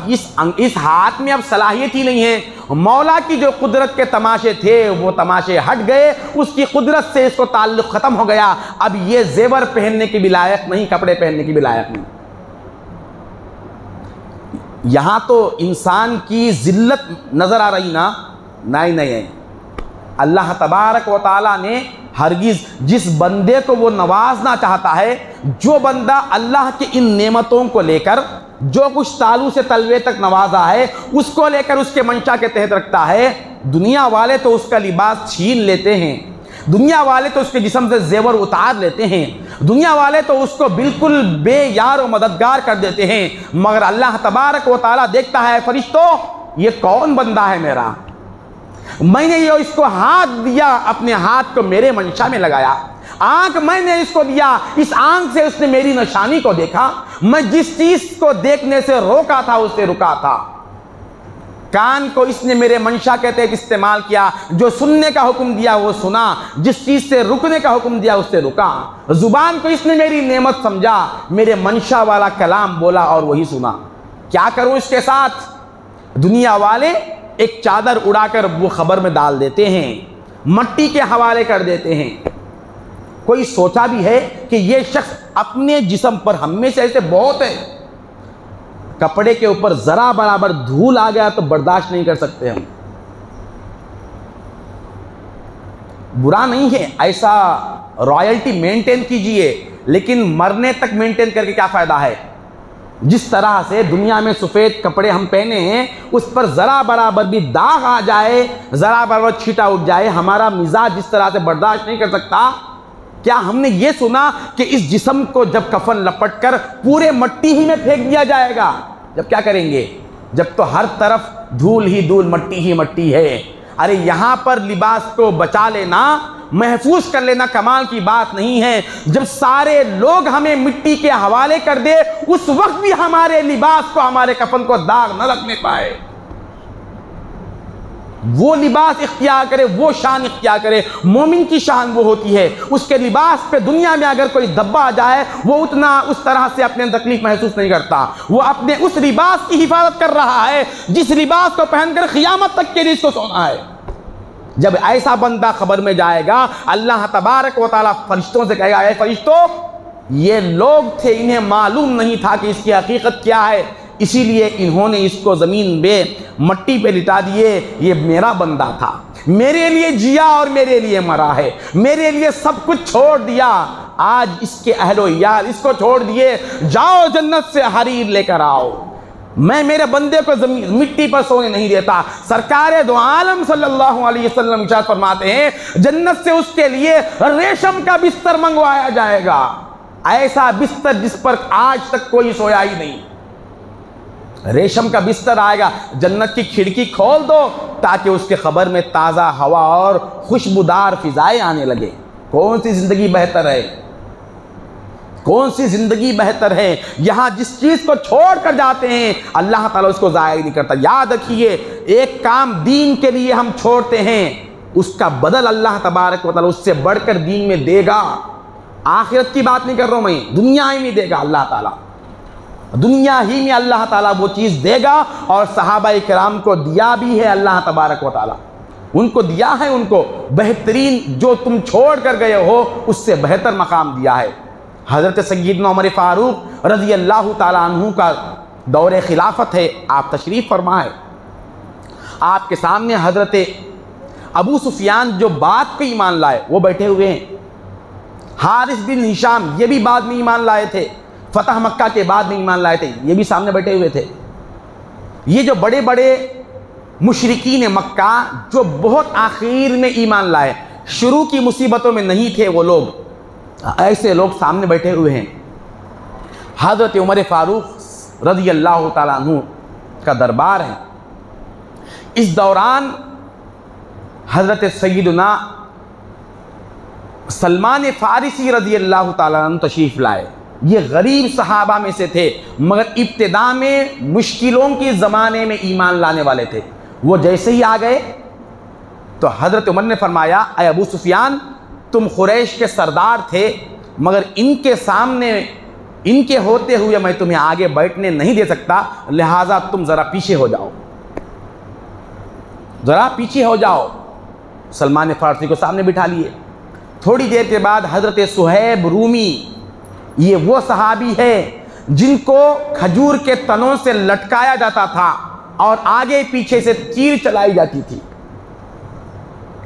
اس ہاتھ میں اب صلاحیت ہی نہیں ہے۔ مولا کی جو قدرت کے تماشے تھے وہ تماشے ہٹ گئے، اس کی قدرت سے اس کو تعلق ختم ہو گیا۔ اب یہ زیور پہننے کی بھی لائق نہیں، کپڑے پہننے کی بھی لائق نہیں۔ یہاں تو انسان کی ذلت نظر آ رہی نا؟ نہیں، اللہ تبارک و تعالیٰ نے ہرگز جس بندے کو وہ نوازنا چاہتا ہے، جو بندہ اللہ کی ان نعمتوں کو لے کر جو کچھ تالو سے تلوے تک نوازا ہے اس کو لے کر اس کے منشا کے تحت رکھتا ہے، دنیا والے تو اس کا لباس چھین لیتے ہیں، دنیا والے تو اس کے جسم سے زیور اتار لیتے ہیں، دنیا والے تو اس کو بالکل بے یار و مددگار کر دیتے ہیں، مگر اللہ تبارک و تعالیٰ دیکھتا ہے فرشتوں یہ کون بندہ ہے میرا؟ میں نے یہ اس کو ہاتھ دیا، اپنے ہاتھ کو میرے منشا میں لگایا، آنکھ میں نے اس کو دیا، اس آنکھ سے اس نے میری نشانی کو دیکھا، میں جس چیز کو دیکھنے سے روکا تھا اس سے رکا تھا، کان کو اس نے میرے منشا کے تحت استعمال کیا، جو سننے کا حکم دیا وہ سنا، جس چیز سے رکنے کا حکم دیا اس سے رکا، زبان کو اس نے میری نعمت سمجھا، میرے منشا والا کلام بولا اور وہی سنا۔ کیا کروں اس کے ساتھ؟ دنیا والے ایک چادر اڑا کر وہ خبر میں ڈال دیتے ہیں، مٹی کے حوالے کر دیتے ہیں۔ کوئی سوچا بھی ہے کہ یہ شخص اپنے جسم پر، ہم میں سے ایسے بہت ہے، کپڑے کے اوپر ذرا برابر دھول آ گیا تو برداشت نہیں کر سکتے ہم۔ برا نہیں ہے، ایسا رائلٹی مینٹین کیجئے، لیکن مرنے تک مینٹین کر کے کیا فائدہ ہے؟ جس طرح سے دنیا میں سفید کپڑے ہم پہنے ہیں، اس پر ذرا برابر بھی داغ آ جائے، ذرا برابر چھٹا اٹھ جائے، ہمارا مزاج جس طرح سے برداشت نہیں کر سکتا، کیا ہم نے یہ سنا کہ اس جسم کو جب کفن لپٹ کر پورے مٹی ہی میں پھینک دیا جائے گا؟ جب کیا کریں گے؟ جب تو ہر طرف دھول ہی دھول، مٹی ہی مٹی ہے۔ ارے یہاں پر لباس کو بچا لینا، محفوظ کر لینا کمال کی بات نہیں ہے، جب سارے لوگ ہمیں مٹی کے حوالے کر دے اس وقت بھی ہمارے لباس کو، ہمارے کفن کو داغ نہ لگنے پائے۔ وہ لباس اختیار کرے، وہ شان اختیار کرے۔ مومن کی شان وہ ہوتی ہے، اس کے لباس پہ دنیا میں اگر کوئی دبا آ جائے وہ اتنا اس طرح سے اپنے تکلیف محسوس نہیں کرتا، وہ اپنے اس لباس کی حفاظت کر رہا ہے جس لباس کو پہن کر قیامت تک کے لیے اس کو سونا ہے۔ جب ایسا بندہ قبر میں جائے گا، اللہ تبارک و تعالیٰ فرشتوں سے کہے گا، اے فرشتوں، یہ لوگ تھے، انہیں معلوم نہیں تھا کہ اس کی حقیقت کیا ہے، اسی لیے انہوں نے اس کو زمین پہ مٹی پہ لٹا دیے، یہ میرا بندہ تھا، میرے لیے جیا اور میرے لیے مرا ہے، میرے لیے سب کچھ چھوڑ دیا، آج اس کے اہل و عیال اس کو چھوڑ دیے، جاؤ جنت سے حریر لے کر آؤ۔ میں میرے بندے کو زمین مٹی پر سونے نہیں دیتا۔ سرکار دو عالم صلی اللہ علیہ وسلم ارشاد فرماتے ہیں، جنت سے اس کے لیے ریشم کا بستر منگوایا جائے گا، ایسا بستر جس پر آج تک کوئی سویا ہی نہیں۔ ریشم کا بستر آئے گا، جنت کی کھڑکی کھول دو تاکہ اس کے قبر میں تازہ ہوا اور خوشبودار فضائیں آنے لگے۔ کون سی زندگی بہتر ہے؟ کون سی زندگی بہتر ہے؟ یہاں جس چیز کو چھوڑ کر جاتے ہیں اللہ تعالیٰ اس کو ضائع نہیں کرتا۔ یاد رکھیے، ایک کام دین کے لیے ہم چھوڑتے ہیں، اس کا بدل اللہ تبارک و تعالیٰ اس سے بڑھ کر دین میں دے گا۔ آخرت کی بات نہیں کر رہا ہوں میں، دنیا ہی میں دے گا اللہ تعالیٰ، دنیا ہی میں اللہ تعالیٰ وہ چیز دے گا، اور صحابہ کرام کو دیا بھی ہے اللہ تبارک و تعالیٰ، ان کو دیا ہے، ان کو بہترین جو تم چھوڑ کر گئے ہو اس سے بہتر مقام دیا ہے۔ حضرت سیدنا عمر فاروق رضی اللہ تعالیٰ عنہ کا دور خلافت ہے، آپ تشریف فرمائے، آپ کے سامنے حضرت ابو سفیان جو بات پہ ایمان لائے وہ بیٹھے ہوئے ہیں، حارث بن ہشام یہ بھی بعد میں ایمان لائے تھے، فتح مکہ کے بعد میں ایمان لائے تھے، یہ بھی سامنے بیٹھے ہوئے تھے۔ یہ جو بڑے بڑے مشرکین مکہ جو بہت آخر میں ایمان لائے، شروع کی مصیبتوں میں نہیں تھے وہ لوگ، ایسے لوگ سامنے بیٹھے ہوئے ہیں۔ حضرت عمر فاروق رضی اللہ تعالیٰ عنہ کا دربار ہے۔ اس دوران حضرت سیدنا سلمان فارسی رضی اللہ تعالیٰ عنہ تشریف لائے۔ یہ غریب صحابہ میں سے تھے، مگر ابتدا میں مشکلوں کے زمانے میں ایمان لانے والے تھے۔ وہ جیسے ہی آ گئے تو حضرت عمر نے فرمایا، اے ابو سفیان، تم قریش کے سردار تھے، مگر ان کے سامنے ان کے ہوتے ہوئے میں تمہیں آگے بیٹھنے نہیں دے سکتا، لہٰذا تم ذرا پیچھے ہو جاؤ، ذرا پیچھے ہو جاؤ۔ سلمان فارسی کو سامنے بٹھا لیے۔ تھوڑی دیر کے بعد حضرت صہیب رومی، یہ وہ صحابی ہے جن کو کھجور کے تنوں سے لٹکایا جاتا تھا اور آگے پیچھے سے تیر چلائی جاتی تھی،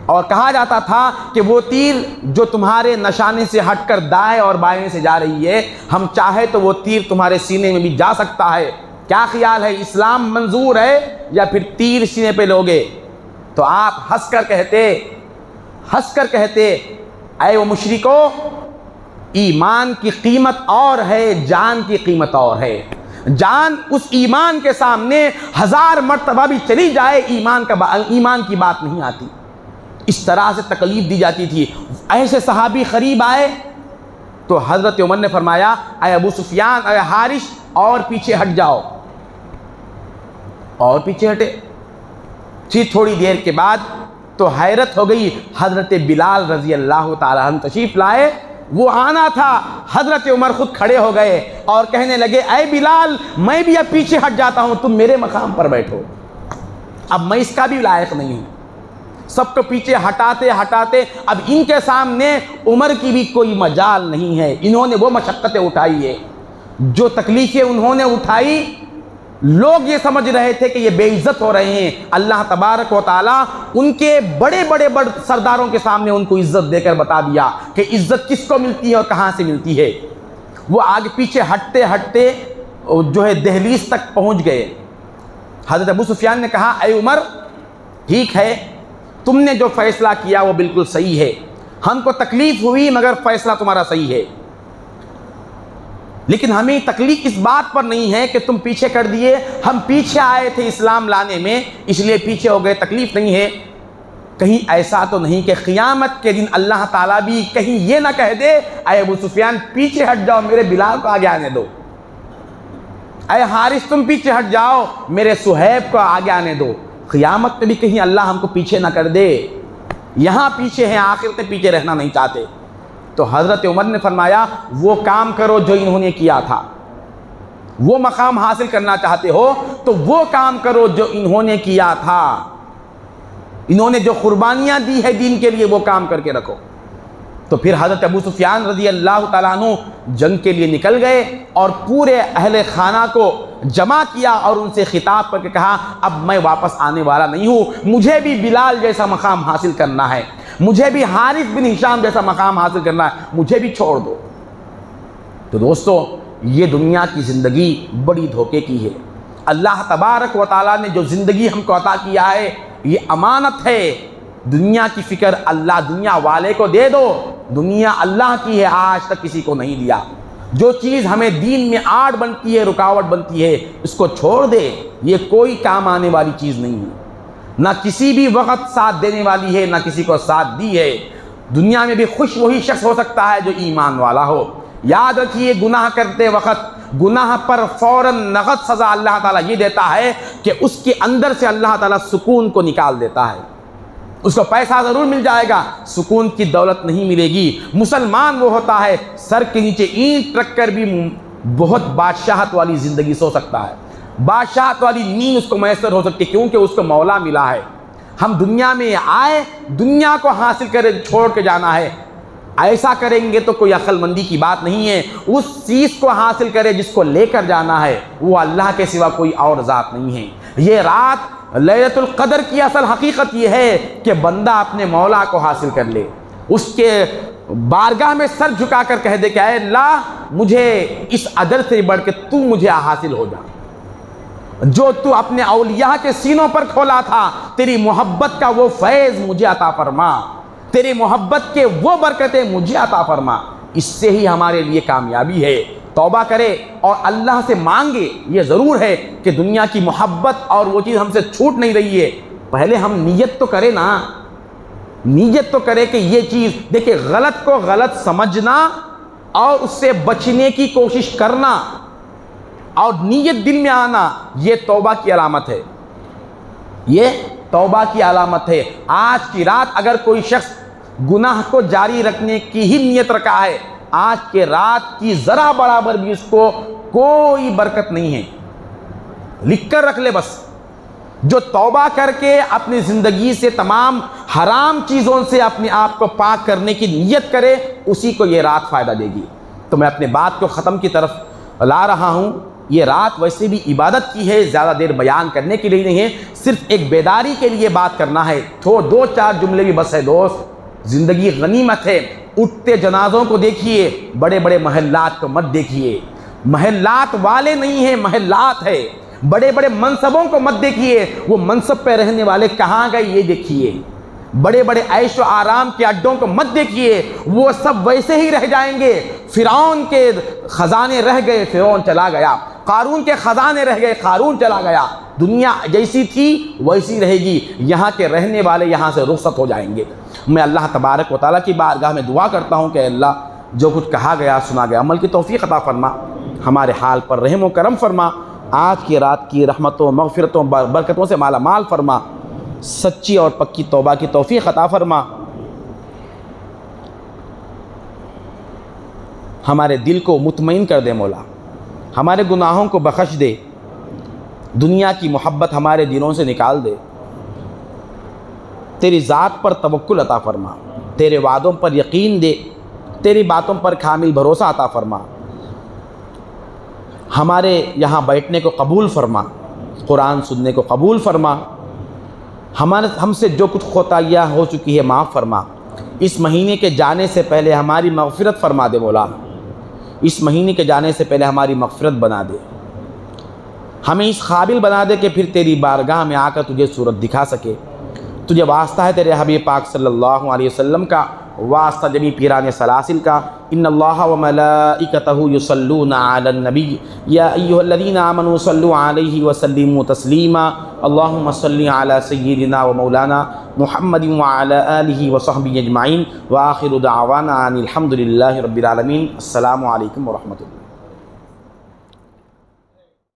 اور کہا جاتا تھا کہ وہ تیر جو تمہارے نشانے سے ہٹ کر دائیں اور بائیں سے جا رہی ہے، ہم چاہے تو وہ تیر تمہارے سینے میں بھی جا سکتا ہے، کیا خیال ہے، اسلام منظور ہے یا پھر تیر سینے پہ لوگے؟ تو آپ ہنس کر کہتے اے وہ مشرکو، ایمان کی قیمت اور ہے، جان کی قیمت اور ہے، جان اس ایمان کے سامنے 1000 مرتبہ بھی چلی جائے ایمان کی بات نہیں آتی۔ اس طرح سے تکلیف دی جاتی تھی۔ ایسے صحابی قریب آئے تو حضرت عمر نے فرمایا، اے ابو سفیان، اے حارث، اور پیچھے ہٹ جاؤ، اور پیچھے ہٹے۔ پھر تھوڑی دیر کے بعد تو حیرت ہو گئی، حضرت بلال رضی اللہ تعالیٰ عنہ تشریف لائے، وہ آنا تھا۔ حضرت عمر خود کھڑے ہو گئے اور کہنے لگے، اے بلال، میں بھی اب پیچھے ہٹ جاتا ہوں، تم میرے مقام پر بیٹھو، اب میں اس کا بھی لائق نہیں ہوں۔ سب کو پیچھے ہٹاتے اب ان کے سامنے عمر کی بھی کوئی مجال نہیں ہے۔ انہوں نے وہ مشقتیں اٹھائی ہے، جو تکلیفیں انہوں نے اٹھائی، لوگ یہ سمجھ رہے تھے کہ یہ بے عزت ہو رہے ہیں، اللہ تبارک و تعالیٰ ان کے بڑے سرداروں کے سامنے ان کو عزت دے کر بتا دیا کہ عزت کس کو ملتی ہے اور کہاں سے ملتی ہے۔ وہ آگے پیچھے ہٹتے جو ہے دہلیز تک پہنچ گئے۔ حضرت ابو سفیان نے کہا، اے عمر، ٹھیک ہے، تم نے جو فیصلہ کیا وہ بالکل صحیح ہے، ہم کو تکلیف ہوئی مگر فیصلہ تمہارا صحیح ہے، لیکن ہمیں تکلیف اس بات پر نہیں ہے کہ تم پیچھے کر دیے، ہم پیچھے آئے تھے اسلام لانے میں اس لیے پیچھے ہو گئے، تکلیف نہیں ہے۔ کہیں ایسا تو نہیں کہ قیامت کے دن اللہ تعالیٰ بھی کہیں یہ نہ کہہ دے، اے ابو سفیان پیچھے ہٹ جاؤ، میرے بلال کو آگے آنے دو، اے حارث تم پیچھے ہٹ جاؤ، میرے صہیب کو آگے آنے دو۔ قیامت میں بھی کہیں اللہ ہم کو پیچھے نہ کر دے، یہاں پیچھے ہیں، آخرت میں پیچھے رہنا نہیں چاہتے۔ تو حضرت عمر نے فرمایا وہ کام کرو جو انہوں نے کیا تھا، وہ مقام حاصل کرنا چاہتے ہو تو وہ کام کرو جو انہوں نے کیا تھا، انہوں نے جو قربانیاں دی ہے دین کے لیے وہ کام کر کے رکھو۔ تو پھر حضرت ابو سفیان رضی اللہ تعالیٰ عنہ جنگ کے لیے نکل گئے اور پورے اہل خانہ کو جمع کیا اور ان سے خطاب کر کے کہا اب میں واپس آنے والا نہیں ہوں، مجھے بھی بلال جیسا مقام حاصل کرنا ہے، مجھے بھی حارث بن ہشام جیسا مقام حاصل کرنا ہے، مجھے بھی چھوڑ دو۔ تو دوستو یہ دنیا کی زندگی بڑی دھوکے کی ہے۔ اللہ تبارک و تعالیٰ نے جو زندگی ہم کو عطا کیا ہے یہ امانت ہے۔ دنیا کی فکر اللہ دنیا والے کو دے دو، دنیا اللہ کی ہے، آج تک کسی کو نہیں دیا۔ جو چیز ہمیں دین میں آڑ بنتی ہے، رکاوٹ بنتی ہے، اس کو چھوڑ دے، یہ کوئی کام آنے والی چیز نہیں ہے، نہ کسی بھی وقت ساتھ دینے والی ہے، نہ کسی کو ساتھ دی ہے۔ دنیا میں بھی خوش وہی شخص ہو سکتا ہے جو ایمان والا ہو۔ یاد رکھیے گناہ کرتے وقت گناہ پر فوراً نقد سزا اللہ تعالیٰ یہ دیتا ہے کہ اس کے اندر سے اللہ تعالیٰ سکون کو نکال دیتا ہے۔ اس کو پیسہ ضرور مل جائے گا، سکون کی دولت نہیں ملے گی۔ مسلمان وہ ہوتا ہے سر کے نیچے اینٹ رکھ کر بھی بہت بادشاہت والی زندگی سو سکتا ہے، بادشاہت والی نیند اس کو میسر ہو سکتی ہے، کیونکہ اس کو مولا ملا ہے۔ ہم دنیا میں آئے دنیا کو حاصل کرے چھوڑ کے جانا ہے، ایسا کریں گے تو کوئی عقل مندی کی بات نہیں ہے۔ اس چیز کو حاصل کرے جس کو لے کر جانا ہے، وہ اللہ کے سوا کوئی اور ذات نہیں ہے۔ یہ رات لیلۃ القدر کی اصل حقیقت یہ ہے کہ بندہ اپنے مولا کو حاصل کر لے، اس کے بارگاہ میں سر جھکا کر کہہ دے کہ اے اللہ مجھے اس اجر سے بڑھ کے تو مجھے حاصل ہو جا، جو تو اپنے اولیاء کے سینوں پر کھولا تھا، تیری محبت کا وہ فیض مجھے عطا فرما، تیری محبت کے وہ برکتیں مجھے عطا فرما۔ اس سے ہی ہمارے لیے کامیابی ہے۔ توبہ کرے اور اللہ سے مانگے۔ یہ ضرور ہے کہ دنیا کی محبت اور وہ چیز ہم سے چھوٹ نہیں رہی ہے، پہلے ہم نیت تو کرے نا، نیت تو کرے کہ یہ چیز دیکھیں، غلط کو غلط سمجھنا اور اس سے بچنے کی کوشش کرنا اور نیت دل میں آنا یہ توبہ کی علامت ہے، یہ توبہ کی علامت ہے۔ آج کی رات اگر کوئی شخص گناہ کو جاری رکھنے کی ہی نیت رکھا ہے، آج کے رات کی ذرا برابر بھی اس کو کوئی برکت نہیں ہے، لکھ کر رکھ لے بس۔ جو توبہ کر کے اپنی زندگی سے تمام حرام چیزوں سے اپنے آپ کو پاک کرنے کی نیت کرے، اسی کو یہ رات فائدہ دے گی۔ تو میں اپنے بات کو ختم کی طرف لا رہا ہوں۔ یہ رات ویسے بھی عبادت کی ہے، زیادہ دیر بیان کرنے کے لیے نہیں ہے، صرف ایک بیداری کے لیے بات کرنا ہے۔ دو چار جملے بھی بس ہے دوست۔ زندگی غنیمت ہے۔ اٹھتے جنازوں کو دیکھیے، بڑے بڑے محلات کو مت دیکھیے، محلات والے نہیں ہیں، محلات ہے۔ بڑے بڑے منصبوں کو مت دیکھیے، وہ منصب پہ رہنے والے کہاں گئے یہ دیکھیے۔ بڑے بڑے عیش و آرام کے اڈوں کو مت دیکھیے، وہ سب ویسے ہی رہ جائیں گے۔ فرعون کے خزانے رہ گئے، فرعون چلا گیا۔ قارون کے خزانے رہ گئے، قارون چلا گیا۔ دنیا جیسی تھی ویسی رہے گی، یہاں کے رہنے والے یہاں سے رخصت ہو جائیں گے۔ میں اللہ تبارک و تعالیٰ کی بارگاہ میں دعا کرتا ہوں کہ اللہ جو کچھ کہا گیا سنا گیا عمل کی توفیق عطا فرما، ہمارے حال پر رحم و کرم فرما، آج کی رات کی رحمتوں مغفرتوں برکتوں سے مالا مال فرما، سچی اور پکی توبہ کی توفیق عطا فرما، ہمارے دل کو مطمئن کر دے مولا، ہمارے گناہوں کو بخش دے، دنیا کی محبت ہمارے دلوں سے نکال دے، تیری ذات پر توکل عطا فرما، تیرے وعدوں پر یقین دے، تیری باتوں پر کامل بھروسہ عطا فرما، ہمارے یہاں بیٹھنے کو قبول فرما، قرآن سننے کو قبول فرما، ہم سے جو کچھ خطائیاں ہو چکی ہے معاف فرما، اس مہینے کے جانے سے پہلے ہماری مغفرت فرما دے مولا، اس مہینے کے جانے سے پہلے ہماری مغفرت بنا دے، ہمیں اس قابل بنا دے کہ پھر تیری بارگاہ میں آ کر تجھے صورت دکھا سکے۔ تجھے واسطہ ہے تیرے حبیب پاک صلی اللہ علیہ وسلم کا، واسطہ جمی پیران سلاسل کا۔ ان اللہ و ملائکتہ یصلون علی النبی یا ایھا الذین آمنوا صلوا علیہ وسلموا تسلیما اللہم صل علی سیدنا و مولانا محمد وعلی آلہ وصحبہ اجمعین وآخر دعوانا ان الحمد للہ رب العالمین۔ السلام علیکم ورحمۃ اللہ۔